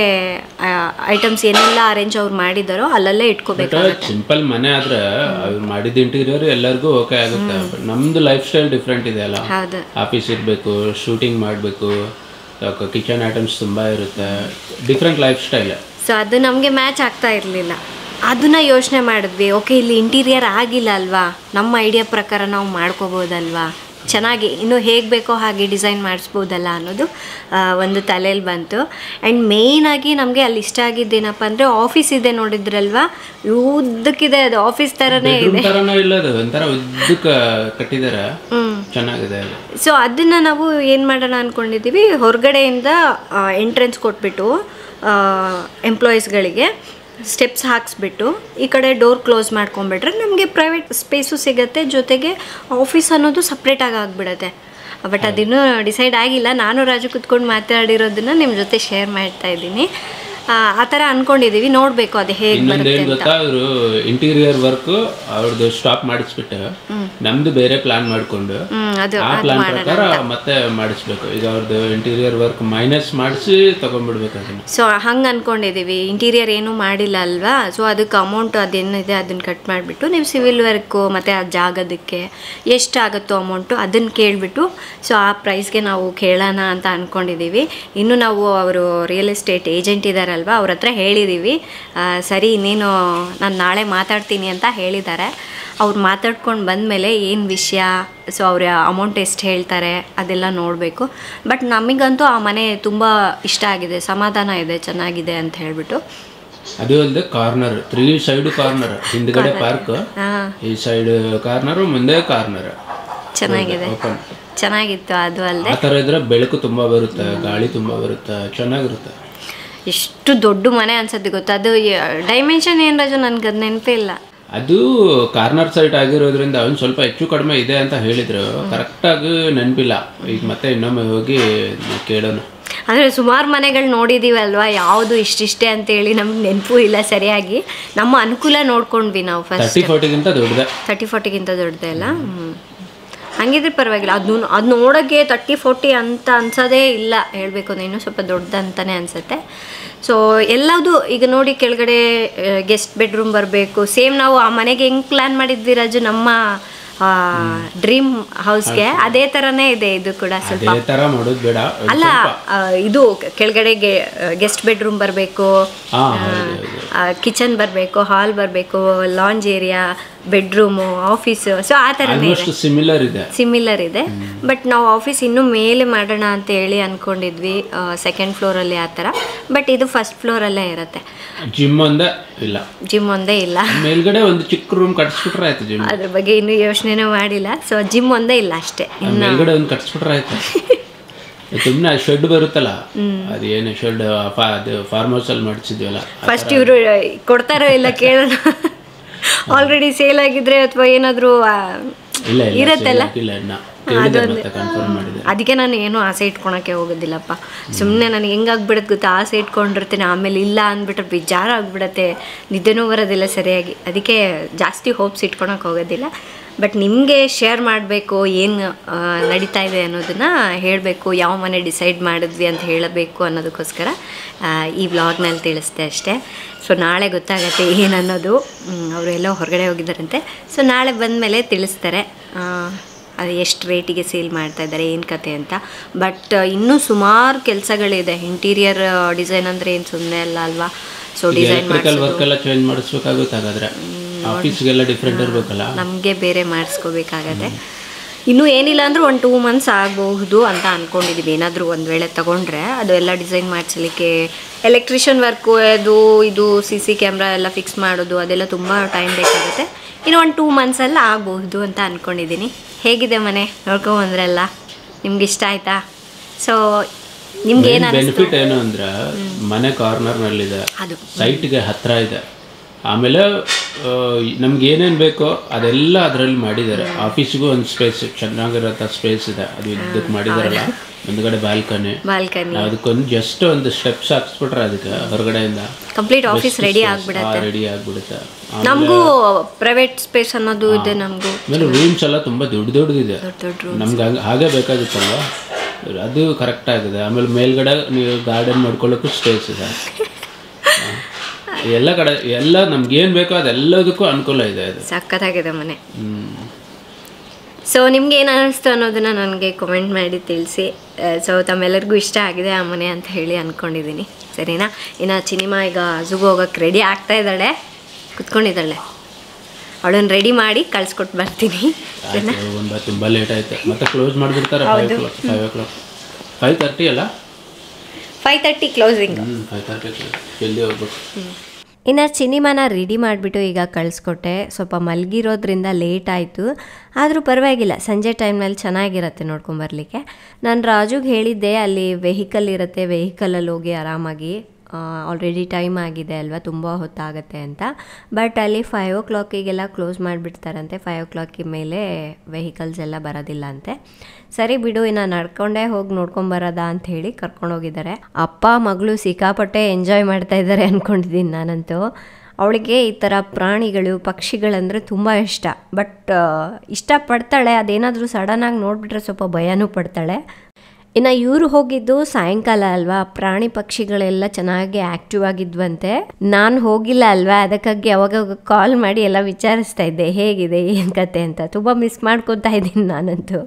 ಐಟಮ್ಸ್ ಏನೆಲ್ಲ ಅರೇಂಜ್ ಅವ್ರು ಮಾಡಿದಾರೋ ಅಲ್ಲಲ್ಲೇ ಇಟ್ಕೋಬೇಕಾಗುತ್ತೆ. ಸಿಂಪಲ್ ಮನೆ ಆದ್ರೆ ಅವ್ರು ಮಾಡಿದ ಇಂಟೀರಿಯರ್ ಎಲ್ಲರಿಗೂ ಓಕೆ ಆಗುತ್ತೆ. ನಮ್ದು ಲೈಫ್ ಸ್ಟೈಲ್ ಡಿಫ್ರೆಂಟ್ ಇದೆ ಅಲ್ಲ, ಆಫೀಸ್ ಇರಬೇಕು, ಶೂಟಿಂಗ್ ಮಾಡಬೇಕು, ಕಿಚನ್ ಐಟಮ್ಸ್ ತುಂಬ ಇರುತ್ತೆ, ಡಿಫ್ರೆಂಟ್ ಲೈಫ್ ಸ್ಟೈಲ್. ಸೊ ಅದು ನಮಗೆ ಮ್ಯಾಚ್ ಆಗ್ತಾ ಇರಲಿಲ್ಲ. ಅದನ್ನ ಯೋಚನೆ ಮಾಡಿದ್ವಿ, ಓಕೆ ಇಲ್ಲಿ ಇಂಟೀರಿಯರ್ ಆಗಿಲ್ಲ ಅಲ್ವಾ, ನಮ್ಮ ಐಡಿಯಾ ಪ್ರಕಾರ ನಾವು ಮಾಡ್ಕೋಬೋದಲ್ವಾ, ಚೆನ್ನಾಗಿ ಇನ್ನೂ ಹೇಗೆ ಬೇಕೋ ಹಾಗೆ ಡಿಸೈನ್ ಮಾಡಿಸ್ಬೋದಲ್ಲ ಅನ್ನೋದು ಒಂದು ತಲೆಯಲ್ಲಿ ಬಂತು. ಆ್ಯಂಡ್ ಮೇಯ್ನಾಗಿ ನಮಗೆ ಅಲ್ಲಿ ಇಷ್ಟ ಆಗಿದ್ದೇನಪ್ಪ ಅಂದರೆ, ಆಫೀಸ್ ಇದೆ ನೋಡಿದ್ರಲ್ವಾ, ಉದ್ದಕ್ಕಿದೆ, ಅದು ಆಫೀಸ್ ಥರನೇ ಇದೆ, ಒಂಥರ ಉದ್ದಕ್ಕೆ ಕಟ್ಟಿದ್ದಾರೆ, ಚೆನ್ನಾಗಿದೆ. ಸೊ ಅದನ್ನು ನಾವು ಏನು ಮಾಡೋಣ ಅಂದ್ಕೊಂಡಿದ್ದೀವಿ, ಹೊರಗಡೆಯಿಂದ ಎಂಟ್ರೆನ್ಸ್ ಕೊಟ್ಬಿಟ್ಟು ಎಂಪ್ಲಾಯೀಸ್ಗಳಿಗೆ ಸ್ಟೆಪ್ಸ್ ಹಾಕ್ಸ್ಬಿಟ್ಟು ಈ ಕಡೆ ಡೋರ್ ಕ್ಲೋಸ್ ಮಾಡ್ಕೊಂಡ್ಬಿಟ್ರೆ ನಮಗೆ ಪ್ರೈವೇಟ್ ಸ್ಪೇಸು ಸಿಗುತ್ತೆ, ಜೊತೆಗೆ ಆಫೀಸ್ ಅನ್ನೋದು ಸಪ್ರೇಟಾಗಿ ಆಗಿಬಿಡುತ್ತೆ. ಬಟ್ ಅದಿನ್ನೂ ಡಿಸೈಡ್ ಆಗಿಲ್ಲ, ನಾನು ರಾಜು ಕುತ್ಕೊಂಡು ಮಾತಾಡಿರೋದನ್ನ ನಿಮ್ಮ ಜೊತೆ ಶೇರ್ ಮಾಡ್ತಾ ಇದ್ದೀನಿ. ಆ ಥರ ಅನ್ಕೊಂಡಿದ್ದೀವಿ, ನೋಡಬೇಕು ಅದು ಹೇಗೆ ಬರುತ್ತೆ ಅಂತ. ಅವರು ಇಂಟೀರಿಯರ್ ವರ್ಕ್ ಅವ್ರದ್ದು ಸ್ಟಾಪ್ ಮಾಡಿಸ್ಬಿಟ್ಟು ನಮ್ದು ಬೇರೆ ಪ್ಲಾನ್ ಮಾಡಿಕೊಂಡು ಆ ಪ್ಲಾನ್ ಪ್ರಕಾರ ಮತ್ತೆ ಮಾಡಿಸ್ಬೇಕು. ಈಗ ಅವ್ರದ್ದು ಇಂಟೀರಿಯರ್ ವರ್ಕ್ ಮೈನಸ್ ಮಾಡಿಸಿ ತಗೊಂಡ್ಬಿಡ್ಬೇಕು ಅದನ್ನ. ಸೊ ಹಂಗೆ ಅನ್ಕೊಂಡಿದ್ದೀವಿ, ಇಂಟೀರಿಯರ್ ಏನೂ ಮಾಡಿಲ್ಲ ಅಲ್ವಾ, ಸೊ ಅದಕ್ಕೆ ಅಮೌಂಟ್ ಅದೇನಿದೆ ಅದನ್ನು ಕಟ್ ಮಾಡಿಬಿಟ್ಟು ನೀವು ಸಿವಿಲ್ ವರ್ಕು ಮತ್ತು ಆ ಜಾಗದಕ್ಕೆ ಎಷ್ಟಾಗುತ್ತೋ ಅಮೌಂಟು ಅದನ್ನು ಕೇಳಿಬಿಟ್ಟು ಸೊ ಆ ಪ್ರೈಸ್ಗೆ ನಾವು ಕೇಳೋಣ ಅಂತ ಅಂದ್ಕೊಂಡಿದ್ದೀವಿ. ಇನ್ನು ನಾವು ಅವರು ರಿಯಲ್ ಎಸ್ಟೇಟ್ ಏಜೆಂಟ್ ಇದ್ದಾರೆ ಅಲ್ವಾ, ಅವ್ರ ಹತ್ರ ಹೇಳಿದ್ದೀವಿ, ಸರಿ ನೀನು ನಾನು ನಾಳೆ ಮಾತಾಡ್ತೀನಿ ಅಂತ ಹೇಳಿದ್ದಾರೆ. ಅವ್ರು ಮಾತಾಡ್ಕೊಂಡು ಬಂದಮೇಲೆ ಏನು ವಿಷಯ, ಸೊ ಅವ್ರ ಅಮೌಂಟ್ ಎಷ್ಟು ಹೇಳ್ತಾರೆ ಅದೆಲ್ಲ ನೋಡಬೇಕು. ಬಟ್ ನಮಗಂತೂ ಆ ಮನೆ ತುಂಬ ಇಷ್ಟ ಆಗಿದೆ, ಸಮಾಧಾನ ಇದೆ, ಚೆನ್ನಾಗಿದೆ ಅಂತ ಹೇಳ್ಬಿಟ್ಟು. ಅದು ಅಲ್ಲದೆ ಕಾರ್ನರ್, 3 ಸೈಡ್ ಕಾರ್ನರ್, ಹಿಂದ್ಗಡೆ ಪಾರ್ಕ್, ಈ ಸೈಡ್ ಕಾರ್ನರ್, ಮುಂದೆ ಕಾರ್ನರ್, ಚೆನ್ನಾಗಿದೆ, ಚೆನ್ನಾಗಿತ್ತು. ಅದು ಅಲ್ಲದೆ ಆ ಥರ ಇದ್ರೆ ಬೆಳಕು ತುಂಬ ಬರುತ್ತೆ, ಗಾಳಿ ತುಂಬ ಬರುತ್ತೆ, ಚೆನ್ನಾಗಿರುತ್ತೆ. ಎಷ್ಟು ದೊಡ್ಡ ಮನೆ ಅನ್ಸತ್ತೆ ಗೊತ್ತಾ, ಅದು ಡೈಮೆನ್ಷನ್ ಏನು ರಾಜು ನನಗೆ ಅದು ನೆನಪೇ ಇಲ್ಲ. ಅದು ಕಾರ್ನರ್ ಸೈಟ್ ಆಗಿರೋದ್ರಿಂದ ಒಂದು ಸ್ವಲ್ಪ ಹೆಚ್ಚು ಕಡಿಮೆ ಇದೆ ಅಂತ ಹೇಳಿದ್ರು, ಕರೆಕ್ಟಾಗಿ ನೆನಪಿಲ್ಲ. ಈಗ ಮತ್ತೆ ಇನ್ನೊಮ್ಮೆ ಹೋಗಿ ಕೇಳೋಣ. ಅಂದರೆ ಸುಮಾರು ಮನೆಗಳು ನೋಡಿದ್ದೀವಿ ಅಲ್ವಾ, ಯಾವುದು ಇಷ್ಟಿಷ್ಟೇ ಅಂತೇಳಿ ನಮ್ಗೆ ನೆನಪು ಇಲ್ಲ ಸರಿಯಾಗಿ. ನಮ್ಮ ಅನುಕೂಲ ನೋಡ್ಕೊಂಡ್ವಿ ನಾವು ಫಸ್ಟ್. 30-40ಗಿಂತ ದೊಡ್ಡದೆ, 30-40ಗಿಂತ ದೊಡ್ಡದೇ ಅಲ್ಲ. ಹಂಗಿದ್ರೆ ಪರವಾಗಿಲ್ಲ. ಅದು ನೋಡೋಕ್ಕೆ 30-40 ಅಂತ ಅನ್ಸೋದೇ ಇಲ್ಲ, ಹೇಳಬೇಕು ಅಂದರೆ ಇನ್ನೂ ಸ್ವಲ್ಪ ದೊಡ್ಡದಂತಲೇ ಅನಿಸುತ್ತೆ. ಸೊ ಎಲ್ಲದು ಈಗ ನೋಡಿ, ಕೆಳಗಡೆ ಗೆಸ್ಟ್ ಬೆಡ್ರೂಮ್ ಬರಬೇಕು, ಸೇಮ್ ನಾವು ಆ ಮನೆಗೆ ಹೆಂಗೆ ಪ್ಲ್ಯಾನ್ ಮಾಡಿದ್ವಿ ರಾಜು, ನಮ್ಮ ಡ್ರೀಮ್ ಹೌಸ್ಗೆ ಅದೇ ಥರನೇ ಇದೆ ಇದು ಕೂಡ. ಸ್ವಲ್ಪ ಅಲ್ಲ, ಇದು ಕೆಳಗಡೆ ಗೆಸ್ಟ್ ಬೆಡ್ರೂಮ್ ಬರಬೇಕು, ಕಿಚನ್ ಬರಬೇಕು, ಹಾಲ್ ಬರಬೇಕು, lounge area, bedroom, office, so ಆ ಥರನೇ ಸಿಮಿಲರ್ ಇದೆ. ಬಟ್ ನಾವು ಆಫೀಸ್ ಇನ್ನೂ ಮೇಲೆ ಮಾಡೋಣ ಅಂತ ಹೇಳಿ ಅಂದ್ಕೊಂಡಿದ್ವಿ, ಸೆಕೆಂಡ್ ಫ್ಲೋರಲ್ಲಿ ಆ ಥರ. ಬಟ್ ಇದು ಫಸ್ಟ್ ಫ್ಲೋರಲ್ಲೇ ಇರುತ್ತೆ. ಜಿಮ್ ಒಂದೇ ಇಲ್ಲ, ಮೇಲ್ಗಡೆ ಒಂದು ಚಿಕ್ಕ ರೂಮ್ ಕಟ್ಸ್ಬಿಟ್ರೆ ಆಯ್ತು. ಜಿಮ್ ಅದ್ರ ಬಗ್ಗೆ ಇನ್ನೂ ಯೋಚನೆನೂ ಮಾಡಿಲ್ಲ. ಸೊ ಜಿಮ್ ಒಂದೇ ಇಲ್ಲ ಅಷ್ಟೇ, ಮೇಲ್ಗಡೆ ಒಂದು ಕಟ್ಸ್ಬಿಟ್ರೆ ಆಯ್ತು. ಸುಮ್ಮನೆ ಶೆಡ್ ಬರುತ್ತಲ್ಲ, ಅದೇನು ಶೆಡ್, ಅದು ಫಾರ್ಮ್ ಹೌಸ್ ಅಲ್ಲಿ ಮಾಡಿಸಿದ್ವಲ್ಲ, ಫಸ್ಟ್ ಇವರು ಕೊಡ್ತಾರೋ ಇಲ್ಲ ಕೇಳೋಣ. ಆಲ್ರೆಡಿ ಸೇಲ್ ಆಗಿದ್ರೆ ಅಥವಾ ಏನಾದರೂ ಇರತ್ತಲ್ಲ, ಅದಕ್ಕೆ ನಾನು ಏನೂ ಆಸೆ ಇಟ್ಕೊಳಕ್ಕೆ ಹೋಗೋದಿಲ್ಲಪ್ಪ. ಸುಮ್ಮನೆ ನನಗೆ ಹೆಂಗಾಗ್ಬಿಡತ್ತೆ ಗೊತ್ತಾ, ಆಸೆ ಇಟ್ಕೊಂಡಿರ್ತೀನಿ, ಆಮೇಲೆ ಇಲ್ಲ ಅಂದ್ಬಿಟ್ರೆ ಬೇಜಾರು ಆಗ್ಬಿಡತ್ತೆ, ನಿದ್ದೆನೂ ಬರೋದಿಲ್ಲ ಸರಿಯಾಗಿ. ಅದಕ್ಕೆ ಜಾಸ್ತಿ ಹೋಪ್ಸ್ ಇಟ್ಕೊಳಕ್ಕೆ ಹೋಗೋದಿಲ್ಲ. ಬಟ್ ನಿಮಗೆ ಶೇರ್ ಮಾಡಬೇಕು, ಏನು ನಡೀತಾ ಇದೆ ಅನ್ನೋದನ್ನು ಹೇಳಬೇಕು, ಯಾವ ಮನೆ ಡಿಸೈಡ್ ಮಾಡಿದ್ವಿ ಅಂತ ಹೇಳಬೇಕು ಅನ್ನೋದಕ್ಕೋಸ್ಕರ ಈ ವ್ಲಾಗ್ನಲ್ಲಿ ತಿಳಿಸ್ದೆ ಅಷ್ಟೇ. ಸೊ ನಾಳೆ ಗೊತ್ತಾಗತ್ತೆ ಏನನ್ನೋದು. ಅವರೆಲ್ಲೋ ಹೊರಗಡೆ ಹೋಗಿದ್ದಾರಂತೆ, ಸೊ ನಾಳೆ ಬಂದಮೇಲೆ ತಿಳಿಸ್ತಾರೆ ಅದು ಎಷ್ಟು ರೇಟಿಗೆ ಸೇಲ್ ಮಾಡ್ತಾ ಇದ್ದಾರೆ, ಏನು ಕತೆ ಅಂತ. ಬಟ್ ಇನ್ನೂ ಸುಮಾರು ಕೆಲಸಗಳಿದೆ. ಇಂಟೀರಿಯರ್ ಡಿಸೈನ್ ಅಂದರೆ ಏನು ಸುಮ್ಮನೆ ಅಲ್ಲ ಅಲ್ವಾ. ಸೊ ಡಿಸೈನ್ ಚೇಂಜ್ ಮಾಡಿಸ್ಬೇಕಾಗುತ್ತೆ ಹಾಗಾದ್ರೆ. ಆಫೀಸ್ಗೆಲ್ಲ ಡಿಫ್ರೆಂಟ್ ಇರಬೇಕಲ್ಲ, ನಮಗೆ ಬೇರೆ ಮಾಡಿಸ್ಕೋಬೇಕಾಗತ್ತೆ. ಇನ್ನೂ ಏನಿಲ್ಲ ಅಂದರೂ 1-2 ಮಂತ್ಸ್ ಆಗಬಹುದು ಅಂತ ಅಂದ್ಕೊಂಡಿದ್ದೀವಿ. ಏನಾದರೂ ಒಂದು ವೇಳೆ ತೊಗೊಂಡ್ರೆ ಅದು ಎಲ್ಲ ಡಿಸೈನ್ ಮಾಡಿಸಲಿಕ್ಕೆ ಎಲೆಕ್ಟ್ರಿಷಿಯನ್ ವರ್ಕು, ಅದು ಇದು CC ಕ್ಯಾಮ್ರಾ ಎಲ್ಲ ಫಿಕ್ಸ್ ಮಾಡೋದು ಅದೆಲ್ಲ ತುಂಬ ಟೈಮ್ ಬೇಕಾಗುತ್ತೆ. ಇನ್ನು 1-2 ಮಂತ್ಸಲ್ಲಿ ಆಗಬಹುದು ಅಂತ ಅಂದ್ಕೊಂಡಿದ್ದೀನಿ. ಹೇಗಿದೆ ಮನೆ ನೋಡ್ಕೊಂಬಂದ್ರಲ್ಲ, ನಿಮ್ಗೆ ಇಷ್ಟ ಆಯ್ತಾ? ಸೊ ನಿಮ್ಗೆ ಏನು ಬೆನಿಫಿಟ್ ಏನು ಅಂದ್ರೆ ಮನೆ ಕಾರ್ನರ್ನಲ್ಲಿದೆ, ಅದು ಸೈಟ್ಗೆ ಹತ್ತಿರ ಇದೆ. ಆಮೇಲೆ ನಮ್ಗೆ ಏನೇನು ಬೇಕೋ ಅದೆಲ್ಲ ಅದರಲ್ಲಿ ಮಾಡಿದ್ದಾರೆ. ಆಫೀಸ್ಗೂ ಒಂದು ಸ್ಪೇಸ್, ಚೆನ್ನಾಗಿರೋಂಥ ಸ್ಪೇಸ್ ಇದೆ, ಅದು ಇದಕ್ಕೆ ಮಾಡಿದಾರಲ್ಲ. ಮುಂದ್ಗಡೆ ಬಾಲ್ಕನಿ, ಅದಕ್ಕೊಂದು ಜಸ್ಟ್ ಒಂದು ಸ್ಟೆಪ್ಸ್ ಹಾಕ್ಸ್ಬಿಟ್ರೆ ಅದಕ್ಕೆ ಹೊರಗಡೆಯಿಂದ ಕಂಪ್ಲೀಟ್ ಆಫೀಸ್ ರೆಡಿ ಆಗ್ಬಿಡುತ್ತೆ. ನಮಗೂ ಪ್ರೈವೇಟ್ ಸ್ಪೇಸ್ ಅನ್ನೋದು ಇದೆ. ನಮಗೂ ಆಮೇಲೆ ರೂಮ್ಸ್ ಎಲ್ಲ ತುಂಬ ದೊಡ್ಡದಿದೆ, ನಮ್ಗೆ ಹಾಗೆ ಬೇಕಾಗುತ್ತಲ್ಲ, ಅದು ಕರೆಕ್ಟ್ ಆಗಿದೆ. ಆಮೇಲೆ ಮೇಲ್ಗಡೆ ನೀವು ಗಾರ್ಡನ್ ಮಾಡ್ಕೊಳ್ಳೋಕ್ಕೂ ಸ್ಪೇಸ್ ಇದೆ. ಎಲ್ಲ ಕಡೆ ಎಲ್ಲ ನಮ್ಗೆ ಏನು ಬೇಕೋ ಅದೆಲ್ಲದಕ್ಕೂ ಅನುಕೂಲ ಇದೆ. ಅದು ಸಖತ್ತಾಗಿದೆ ಮನೆ. ಸೊ ನಿಮ್ಗೆ ಏನು ಅನ್ನಿಸ್ತು ಅನ್ನೋದನ್ನ ನನಗೆ ಕಮೆಂಟ್ ಮಾಡಿ ತಿಳಿಸಿ. ಸೊ ತಮ್ಮೆಲ್ಲರಿಗೂ ಇಷ್ಟ ಆಗಿದೆ ಆ ಮನೆ ಅಂತ ಹೇಳಿ ಅಂದ್ಕೊಂಡಿದ್ದೀನಿ. ಸರಿನಾ? ಇನ್ನು ಚಿನಿಮಾ ಈಗ ಝೂಗೆ ಹೋಗೋಕ್ಕೆ ರೆಡಿ ಆಗ್ತಾ ಇದ್ದಾಳೆ, ಕುತ್ಕೊಂಡಿದ್ದಾಳೆ. ಅವಳನ್ನು ರೆಡಿ ಮಾಡಿ ಕಳ್ಸ್ಕೊಟ್ಟು ಬರ್ತೀನಿ. ತುಂಬ ಲೇಟ್ ಆಯ್ತು, ಮತ್ತೆ ಕ್ಲೋಸ್ ಮಾಡಿಬಿಡ್ತಾರೆ. 5:30 ಅಲ್ಲ, 5:30 ಕ್ಲೋಸಿಂಗ್. 5:30 ಜಲ್ದಿ ಹೋಗ್ಬೇಕು. ಇನ್ನು ಸಿನಿಮಾನ ರೆಡಿ ಮಾಡಿಬಿಟ್ಟು ಈಗ ಕಳಿಸ್ಕೊಟ್ಟೆ. ಸ್ವಲ್ಪ ಮಲಗಿರೋದ್ರಿಂದ ಲೇಟ್ ಆಯಿತು, ಆದರೂ ಪರವಾಗಿಲ್ಲ, ಸಂಜೆ ಟೈಮ್ನಲ್ಲಿ ಚೆನ್ನಾಗಿರುತ್ತೆ ನೋಡ್ಕೊಂಬರ್ಲಿಕ್ಕೆ. ನಾನು ರಾಜುಗೆ ಹೇಳಿದ್ದೆ ಅಲ್ಲಿ ವೆಹಿಕಲ್ ಇರುತ್ತೆ, ವೆಹಿಕಲಲ್ಲಿ ಹೋಗಿ ಆರಾಮಾಗಿ, ಆಲ್ರೆಡಿ ಟೈಮ್ ಆಗಿದೆ ಅಲ್ವಾ, ತುಂಬ ಹೊತ್ತಾಗುತ್ತೆ ಅಂತ. ಬಟ್ ಅಲ್ಲಿ 5 o'clockಗೆಲ್ಲ ಕ್ಲೋಸ್ ಮಾಡಿಬಿಡ್ತಾರಂತೆ. 5 o'clock ಮೇಲೆ ವೆಹಿಕಲ್ಸ್ ಎಲ್ಲ ಬರೋದಿಲ್ಲ ಅಂತೆ. ಸರಿ ಬಿಡು, ಇನ್ನು ನಡ್ಕೊಂಡೇ ಹೋಗಿ ನೋಡ್ಕೊಂಬರೋದಾ ಅಂತ ಹೇಳಿ ಕರ್ಕೊಂಡೋಗಿದ್ದಾರೆ. ಅಪ್ಪ ಮಗಳು ಸಿಕ್ಕಾಪಟ್ಟೆ ಎಂಜಾಯ್ ಮಾಡ್ತಾ ಇದ್ದಾರೆ ಅಂದ್ಕೊಂಡಿದ್ದೀನಿ ನಾನಂತೂ. ಅವಳಿಗೆ ಈ ಥರ ಪ್ರಾಣಿಗಳು, ಪಕ್ಷಿಗಳಂದರೆ ತುಂಬ ಇಷ್ಟ. ಬಟ್ ಇಷ್ಟಪಡ್ತಾಳೆ, ಅದೇನಾದರೂ ಸಡನ್ನಾಗಿ ನೋಡಿಬಿಟ್ರೆ ಸ್ವಲ್ಪ ಭಯನೂ ಪಡ್ತಾಳೆ. ಇನ್ನು ಇವರು ಹೋಗಿದ್ದು ಸಾಯಂಕಾಲ ಅಲ್ವಾ, ಪ್ರಾಣಿ ಪಕ್ಷಿಗಳೆಲ್ಲ ಚೆನ್ನಾಗಿ ಆ್ಯಕ್ಟಿವ್ ಆಗಿದ್ವಂತೆ. ನಾನು ಹೋಗಿಲ್ಲ ಅಲ್ವಾ, ಅದಕ್ಕಾಗಿ ಅವಾಗ ಕಾಲ್ ಮಾಡಿ ಎಲ್ಲ ವಿಚಾರಿಸ್ತಾ ಇದ್ದೆ ಹೇಗಿದೆ ಏನು ಕತೆ ಅಂತ. ತುಂಬ ಮಿಸ್ ಮಾಡ್ಕೊತಾ ಇದ್ದೀನಿ ನಾನಂತೂ.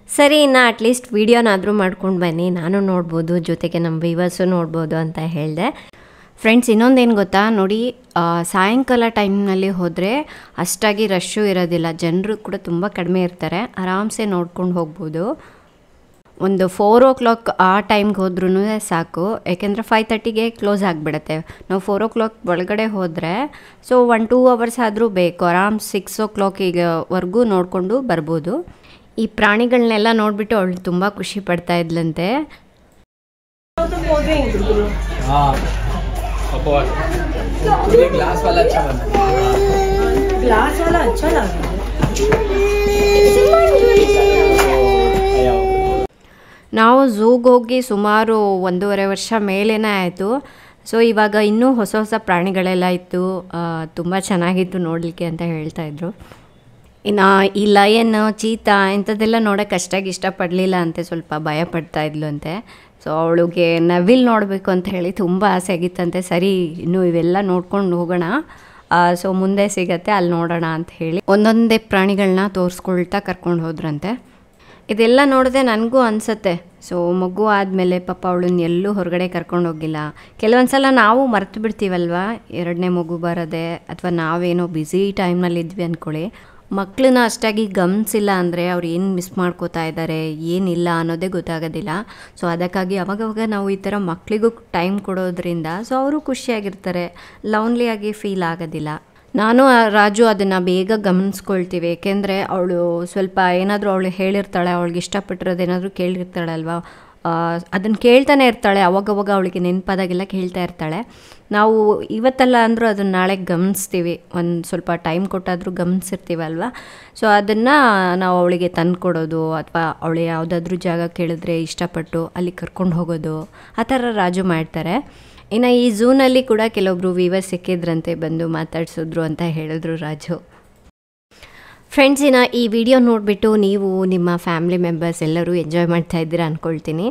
ಸರಿ, ಇನ್ನು ಅಟ್ಲೀಸ್ಟ್ ವೀಡಿಯೋನಾದರೂ ಮಾಡ್ಕೊಂಡು ಬನ್ನಿ, ನಾನು ನೋಡ್ಬೋದು, ಜೊತೆಗೆ ನಮ್ಮ ವ್ಯೂವರ್ಸು ನೋಡ್ಬೋದು ಅಂತ ಹೇಳಿದೆ. ಫ್ರೆಂಡ್ಸ್, ಇನ್ನೊಂದೇನು ಗೊತ್ತಾ ನೋಡಿ, ಸಾಯಂಕಾಲ ಟೈಮ್ನಲ್ಲಿ ಹೋದರೆ ಅಷ್ಟಾಗಿ ರಶ್ಶು ಇರೋದಿಲ್ಲ, ಜನರು ಕೂಡ ತುಂಬ ಕಡಿಮೆ ಇರ್ತಾರೆ, ಆರಾಮ್ಸೆ ನೋಡ್ಕೊಂಡು ಹೋಗ್ಬೋದು. ಒಂದು 4 o'clock ಆ ಟೈಮ್ಗೆ ಹೋದ್ರೂ ಸಾಕು, ಯಾಕೆಂದರೆ 5:30ಗೆ ಕ್ಲೋಸ್ ಆಗಿಬಿಡುತ್ತೆ. ನಾವು 4 o'clock ಒಳಗಡೆ ಹೋದರೆ ಸೊ 1-2 hours ಆದರೂ ಬೇಕು, ಆರಾಮ್ 6 o'clockವರೆಗೂ ನೋಡಿಕೊಂಡು ಬರ್ಬೋದು. ಈ ಪ್ರಾಣಿಗಳನ್ನೆಲ್ಲ ನೋಡಿಬಿಟ್ಟು ಅವಳು ತುಂಬ ಖುಷಿ ಪಡ್ತಾ ಇದ್ಲಂತೆ. ನಾವು ಝೂಗೆ ಹೋಗಿ ಸುಮಾರು 1.5 ವರ್ಷ ಮೇಲೇನೇ ಆಯಿತು. ಸೊ ಇವಾಗ ಇನ್ನೂ ಹೊಸ ಹೊಸ ಪ್ರಾಣಿಗಳೆಲ್ಲ ಇತ್ತು, ತುಂಬ ಚೆನ್ನಾಗಿತ್ತು ನೋಡಲಿಕ್ಕೆ ಅಂತ ಹೇಳ್ತಾಯಿದ್ರು. ಇನ್ನು ಈ ಲಯನ್, ಚೀತಾ ಇಂಥದ್ದೆಲ್ಲ ನೋಡೋಕೆ ಅಷ್ಟಾಗಿ ಇಷ್ಟಪಡಲಿಲ್ಲ ಅಂತೆ, ಸ್ವಲ್ಪ ಭಯ ಪಡ್ತಾ ಇದ್ಲು ಅಂತೆ. ಸೊ ಅವಳಿಗೆ ನವಿಲ್ ನೋಡಬೇಕು ಅಂತ ಹೇಳಿ ತುಂಬ ಆಸೆ ಆಗಿತ್ತಂತೆ. ಸರಿ, ಇನ್ನು ಇವೆಲ್ಲ ನೋಡ್ಕೊಂಡು ಹೋಗೋಣ, ಸೊ ಮುಂದೆ ಸಿಗತ್ತೆ ಅಲ್ಲಿ ನೋಡೋಣ ಅಂತ ಹೇಳಿ ಒಂದೊಂದೇ ಪ್ರಾಣಿಗಳನ್ನ ತೋರಿಸ್ಕೊಳ್ತಾ ಕರ್ಕೊಂಡು ಹೋದ್ರಂತೆ. ಇದೆಲ್ಲ ನೋಡಿದೆ ನನಗೂ ಅನಿಸುತ್ತೆ, ಸೊ ಮಗು ಆದಮೇಲೆ ಪಾಪ ಅವಳನ್ನ ಎಲ್ಲೂ ಹೊರಗಡೆ ಕರ್ಕೊಂಡು ಹೋಗಿಲ್ಲ. ಕೆಲವೊಂದು ಸಲ ನಾವು ಮರೆತು ಬಿಡ್ತೀವಲ್ವ 2ನೇ ಮಗು ಬರೋದೆ, ಅಥವಾ ನಾವೇನೋ ಬ್ಯುಸಿ ಟೈಮ್ನಲ್ಲಿ ಇದ್ವಿ ಅಂದ್ಕೊಳ್ಳಿ, ಮಕ್ಕಳನ್ನ ಅಷ್ಟಾಗಿ ಗಮನಿಸಿಲ್ಲ ಅಂದರೆ ಅವ್ರು ಏನು ಮಿಸ್ ಮಾಡ್ಕೋತಾ ಇದ್ದಾರೆ, ಏನಿಲ್ಲ ಅನ್ನೋದೇ ಗೊತ್ತಾಗೋದಿಲ್ಲ. ಸೊ ಅದಕ್ಕಾಗಿ ಅವಾಗವಾಗ ನಾವು ಈ ಥರ ಮಕ್ಕಳಿಗೂ ಟೈಮ್ ಕೊಡೋದ್ರಿಂದ ಸೊ ಅವರು ಖುಷಿಯಾಗಿರ್ತಾರೆ, ಲೋನ್ಲಿಯಾಗಿ ಫೀಲ್ ಆಗೋದಿಲ್ಲ. ನಾನು ರಾಜು ಅದನ್ನು ಬೇಗ ಗಮನಿಸ್ಕೊಳ್ತೀವಿ, ಏಕೆಂದರೆ ಅವಳು ಸ್ವಲ್ಪ ಏನಾದರೂ ಅವಳು ಹೇಳಿರ್ತಾಳೆ, ಅವಳಿಗೆ ಇಷ್ಟಪಟ್ಟಿರೋದೇನಾದರೂ ಕೇಳಿರ್ತಾಳಲ್ವ, ಅದನ್ನು ಕೇಳ್ತಾನೆ ಇರ್ತಾಳೆ, ಅವಾಗವಾಗ ಅವಳಿಗೆ ನೆನಪಾದಾಗೆಲ್ಲ ಕೇಳ್ತಾ ಇರ್ತಾಳೆ. ನಾವು ಇವತ್ತಲ್ಲ ಅಂದರೂ ಅದನ್ನು ನಾಳೆ ಗಮನಿಸ್ತೀವಿ, ಒಂದು ಸ್ವಲ್ಪ ಟೈಮ್ ಕೊಟ್ಟಾದರೂ ಗಮನಿಸಿರ್ತೀವಲ್ವ. ಸೊ ಅದನ್ನು ನಾವು ಅವಳಿಗೆ ತಂದು ಕೊಡೋದು, ಅಥವಾ ಅವಳು ಯಾವುದಾದ್ರೂ ಜಾಗ ಕೇಳಿದ್ರೆ ಇಷ್ಟಪಟ್ಟು ಅಲ್ಲಿ ಕರ್ಕೊಂಡು ಹೋಗೋದು, ಆ ಥರ ರಾಜು ಮಾಡ್ತಾರೆ. ಇನ್ನು ಈ ಝೂನಲ್ಲಿ ಕೂಡ ಕೆಲವೊಬ್ರು ವ್ಯೂವರ್ಸ್ ಸಿಕ್ಕಿದ್ರಂತೆ, ಬಂದು ಮಾತಾಡ್ಸಿದ್ರು ಅಂತ ಹೇಳಿದ್ರು ರಾಜು. ಫ್ರೆಂಡ್ಸ್, ಇನ್ನು ಈ ವಿಡಿಯೋ ನೋಡಿಬಿಟ್ಟು ನೀವು ನಿಮ್ಮ ಫ್ಯಾಮಿಲಿ ಮೆಂಬರ್ಸ್ ಎಲ್ಲರೂ ಎಂಜಾಯ್ ಮಾಡ್ತಾ ಇದ್ದೀರಾ ಅಂದ್ಕೊಳ್ತೀನಿ.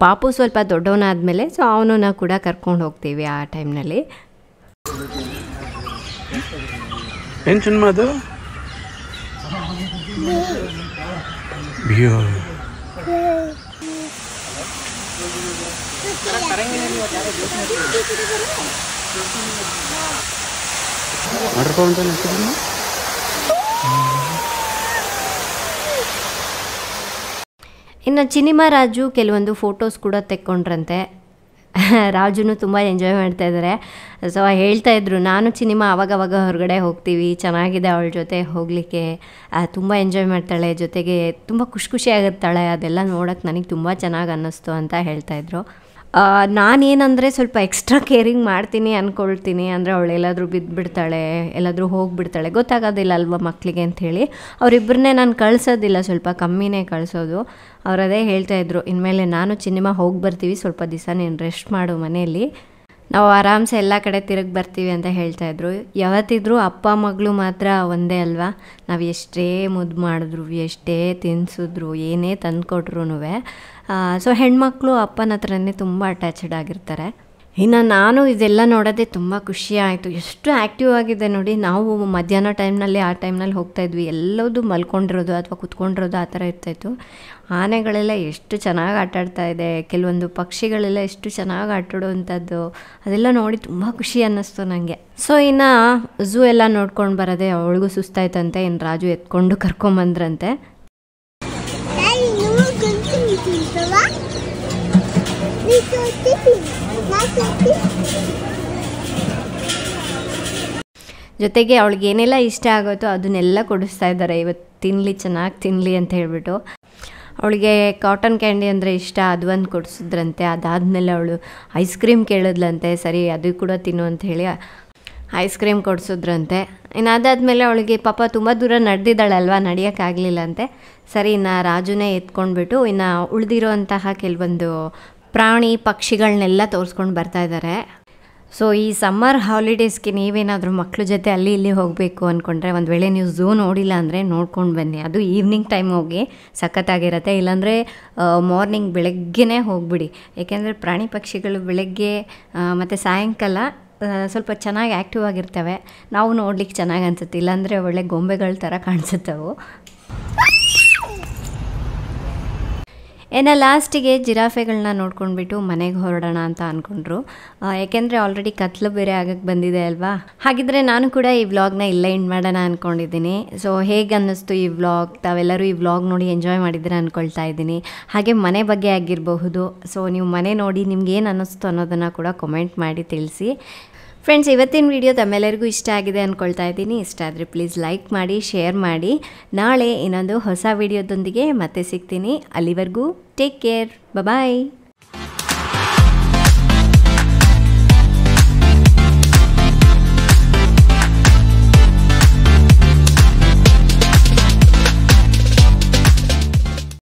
ಪಾಪು ಸ್ವಲ್ಪ ದೊಡ್ಡವನಾದಮೇಲೆ ಸೊ ಅವನನ್ನ ಕೂಡ ಕರ್ಕೊಂಡು ಹೋಗ್ತೀವಿ ಆ ಟೈಮ್ನಲ್ಲಿ. ಏನು ಸಿನಿಮಾ ಅದು? ಇನ್ನು ಚಿನಿಮಾ ರಾಜು ಕೆಲವೊಂದು ಫೋಟೋಸ್ ಕೂಡ ತೆಕ್ಕೊಂಡ್ರಂತೆ. ರಾಜುನು ತುಂಬ ಎಂಜಾಯ್ ಮಾಡ್ತಾಯಿದ್ದಾರೆ. ಸೊ ಹೇಳ್ತಾಯಿದ್ರು, ನಾನು ಚಿನಿಮಾ ಆವಾಗವಾಗ ಹೊರಗಡೆ ಹೋಗ್ತೀವಿ, ಚೆನ್ನಾಗಿದೆ ಅವಳ ಜೊತೆ ಹೋಗಲಿಕ್ಕೆ, ತುಂಬ ಎಂಜಾಯ್ ಮಾಡ್ತಾಳೆ, ಜೊತೆಗೆ ತುಂಬ ಖುಷಿಯಾಗಿರ್ತಾಳೆ, ಅದೆಲ್ಲ ನೋಡೋಕ್ಕೆ ನನಗೆ ತುಂಬ ಚೆನ್ನಾಗಿ ಅನ್ನಿಸ್ತು ಅಂತ ಹೇಳ್ತಾಯಿದ್ರು. ನಾನೇನಂದರೆ ಸ್ವಲ್ಪ ಎಕ್ಸ್ಟ್ರಾ ಕೇರಿಂಗ್ ಮಾಡ್ತೀನಿ ಅಂದ್ಕೊಳ್ತೀನಿ. ಅಂದರೆ ಅವಳು ಎಲ್ಲಾದರೂ ಬಿದ್ದುಬಿಡ್ತಾಳೆ, ಎಲ್ಲಾದರೂ ಹೋಗಿಬಿಡ್ತಾಳೆ, ಗೊತ್ತಾಗೋದಿಲ್ಲ ಅಲ್ವ ಮಕ್ಕಳಿಗೆ ಅಂಥೇಳಿ ಅವರಿಬ್ಬರನ್ನೇ ನಾನು ಕಳಿಸೋದಿಲ್ಲ, ಸ್ವಲ್ಪ ಕಮ್ಮಿನೇ ಕಳಿಸೋದು. ಅವ್ರು ಅದೇ ಹೇಳ್ತಾಯಿದ್ರು, ಇನ್ಮೇಲೆ ನಾನು ಚಿನಿಮಾ ಹೋಗಿ ಬರ್ತೀವಿ, ಸ್ವಲ್ಪ ದಿವಸ ನೀನು ರೆಸ್ಟ್ ಮಾಡು ಮನೆಯಲ್ಲಿ, ನಾವು ಆರಾಮ್ಸೆ ಎಲ್ಲ ಕಡೆ ತಿರುಗಿ ಬರ್ತೀವಿ ಅಂತ ಹೇಳ್ತಾಯಿದ್ರು. ಯಾವತ್ತಿದ್ರೂ ಅಪ್ಪ ಮಗಳು ಮಾತ್ರ ಒಂದೇ ಅಲ್ವಾ, ನಾವು ಎಷ್ಟೇ ಮುದ್ದು ಮಾಡಿದ್ರು, ಎಷ್ಟೇ ತಿನ್ಸಿದ್ರು, ಏನೇ ತಂದುಕೊಟ್ರು. ಸೊ ಹೆಣ್ಮಕ್ಳು ಅಪ್ಪನ ಹತ್ರನೇ ತುಂಬ ಅಟ್ಯಾಚಡ್ ಆಗಿರ್ತಾರೆ. ಇನ್ನು ನಾನು ಇದೆಲ್ಲ ನೋಡೋದೇ ತುಂಬ ಖುಷಿ ಆಯಿತು. ಎಷ್ಟು ಆ್ಯಕ್ಟಿವ್ ಆಗಿದೆ ನೋಡಿ. ನಾವು ಮಧ್ಯಾಹ್ನ ಟೈಮ್ನಲ್ಲಿ ಆ ಟೈಮ್ನಲ್ಲಿ ಹೋಗ್ತಾಯಿದ್ವಿ, ಎಲ್ಲದೂ ಮಲ್ಕೊಂಡಿರೋದು ಅಥವಾ ಕುತ್ಕೊಂಡಿರೋದು ಆ ಥರ ಇರ್ತಾಯಿತ್ತು. ಆನೆಗಳೆಲ್ಲ ಎಷ್ಟು ಚೆನ್ನಾಗಿ ಆಟಾಡ್ತಾ ಇದೆ, ಕೆಲವೊಂದು ಪಕ್ಷಿಗಳೆಲ್ಲ ಎಷ್ಟು ಚೆನ್ನಾಗಿ ಆಟಾಡೋವಂಥದ್ದು, ಅದೆಲ್ಲ ನೋಡಿ ತುಂಬ ಖುಷಿ ಅನ್ನಿಸ್ತು ನನಗೆ. ಸೊ ಇನ್ನು ಝೂ ಎಲ್ಲ ನೋಡ್ಕೊಂಡು ಬರೋದೆ ಅವಳಿಗೂ ಸುಸ್ತಾಯ್ತಂತೆ. ಇನ್ನು ರಾಜು ಎತ್ಕೊಂಡು ಕರ್ಕೊಂಬಂದ್ರಂತೆ. ಜೊತೆಗೆ ಅವಳಿಗೆ ಏನೆಲ್ಲ ಇಷ್ಟ ಆಗುತ್ತೋ ಅದನ್ನೆಲ್ಲ ಕೊಡಿಸ್ತಾ ಇದ್ದಾರೆ ಇವತ್ತು, ತಿನ್ನಲಿ ಚೆನ್ನಾಗಿ ತಿನ್ನಲಿ ಅಂತ ಹೇಳ್ಬಿಟ್ಟು. ಅವಳಿಗೆ ಕಾಟನ್ ಕ್ಯಾಂಡಿ ಅಂದರೆ ಇಷ್ಟ, ಅದು ಒಂದು ಕೊಡಿಸಿದ್ರಂತೆ. ಅದಾದಮೇಲೆ ಅವಳು ಐಸ್ ಕ್ರೀಮ್ ಕೇಳಿದ್ಲಂತೆ, ಸರಿ ಅದು ಕೂಡ ತಿನ್ನು ಅಂತ ಹೇಳಿ ಐಸ್ ಕ್ರೀಮ್ ಕೊಡಿಸಿದ್ರಂತೆ. ಇನ್ನು ಅದಾದಮೇಲೆ ಅವಳಿಗೆ ಪಾಪ ತುಂಬ ದೂರ ನಡೆದಿದ್ದಾಳಲ್ವ, ನಡೆಯೋಕ್ಕಾಗಲಿಲ್ಲ ಅಂತೆ. ಸರಿ ಇನ್ನು ರಾಜುನೇ ಎತ್ಕೊಂಡ್ಬಿಟ್ಟು ಇನ್ನು ಉಳಿದಿರೋಂತಹ ಕೆಲವೊಂದು ಪ್ರಾಣಿ ಪಕ್ಷಿಗಳನ್ನೆಲ್ಲ ತೋರಿಸ್ಕೊಂಡು ಬರ್ತಾಯಿದ್ದಾರೆ. ಸೊ ಈ ಸಮ್ಮರ್ ಹಾಲಿಡೇಸ್ಗೆ ನೀವೇನಾದರೂ ಮಕ್ಕಳ ಜೊತೆ ಅಲ್ಲಿ ಇಲ್ಲಿ ಹೋಗಬೇಕು ಅಂದ್ಕೊಂಡ್ರೆ, ಒಂದು ವೇಳೆ ನೀವು ಝೂ ನೋಡಿಲ್ಲ ಅಂದರೆ ನೋಡ್ಕೊಂಡು ಬನ್ನಿ. ಅದು ಈವ್ನಿಂಗ್ ಟೈಮ್ ಹೋಗಿ ಸಖತ್ತಾಗಿರುತ್ತೆ, ಇಲ್ಲಾಂದರೆ ಮಾರ್ನಿಂಗ್ ಬೆಳಗ್ಗೆನೇ ಹೋಗಿಬಿಡಿ. ಏಕೆಂದರೆ ಪ್ರಾಣಿ ಪಕ್ಷಿಗಳು ಬೆಳಗ್ಗೆ ಮತ್ತು ಸಾಯಂಕಾಲ ಸ್ವಲ್ಪ ಚೆನ್ನಾಗಿ ಆ್ಯಕ್ಟಿವ್ ಆಗಿರ್ತವೆ. ನಾವು ನೋಡ್ಲಿಕ್ಕೆ ಚೆನ್ನಾಗಿ ಅನಿಸುತ್ತೆ, ಇಲ್ಲಾಂದರೆ ಒಳ್ಳೆ ಗೊಂಬೆಗಳ ಥರ ಕಾಣಿಸುತ್ತವು. ಲಾಸ್ಟಿಗೆ ಜಿರಾಫೆಗಳನ್ನ ನೋಡ್ಕೊಂಡ್ಬಿಟ್ಟು ಮನೆಗೆ ಹೊರಡೋಣ ಅಂತ ಅಂದ್ಕೊಂಡ್ರು. ಯಾಕೆಂದರೆ ಆಲ್ರೆಡಿ ಕತ್ಲು ಬೇರೆ ಆಗಕ್ಕೆ ಬಂದಿದೆ ಅಲ್ವಾ. ಹಾಗಿದ್ರೆ ನಾನು ಕೂಡ ಈ ವ್ಲಾಗ್ನ ಇಲ್ಲೇ ಎಂಡ್ ಮಾಡೋಣ ಅಂದ್ಕೊಂಡಿದ್ದೀನಿ. ಸೊ ಹೇಗೆ ಅನ್ನಿಸ್ತು ಈ ವ್ಲಾಗ್, ತಾವೆಲ್ಲರೂ ಈ ವ್ಲಾಗ್ ನೋಡಿ ಎಂಜಾಯ್ ಮಾಡಿದ್ದೀರಾ ಅಂದ್ಕೊಳ್ತಾ ಇದ್ದೀನಿ. ಹಾಗೆ ಮನೆ ಬಗ್ಗೆ ಆಗಿರಬಹುದು. ಸೊ ನೀವು ಮನೆ ನೋಡಿ ನಿಮ್ಗೆ ಏನು ಅನ್ನಿಸ್ತು ಅನ್ನೋದನ್ನು ಕೂಡ ಕಮೆಂಟ್ ಮಾಡಿ ತಿಳಿಸಿ. ಫ್ರೆಂಡ್ಸ್, ಇವತ್ತಿನ ವಿಡಿಯೋ ತಮ್ಮೆಲ್ಲರಿಗೂ ಇಷ್ಟ ಆಗಿದೆ ಅಂದ್ಕೊಳ್ತಾ ಇದ್ದೀನಿ. ಇಷ್ಟ ಆದರೆ ಪ್ಲೀಸ್ ಲೈಕ್ ಮಾಡಿ, ಶೇರ್ ಮಾಡಿ. ನಾಳೆ ಇನ್ನೊಂದು ಹೊಸ ವಿಡಿಯೋದೊಂದಿಗೆ ಮತ್ತೆ ಸಿಗ್ತೀನಿ. ಅಲ್ಲಿವರೆಗೂ ಟೇಕ್ ಕೇರ್, ಬಾಯ್.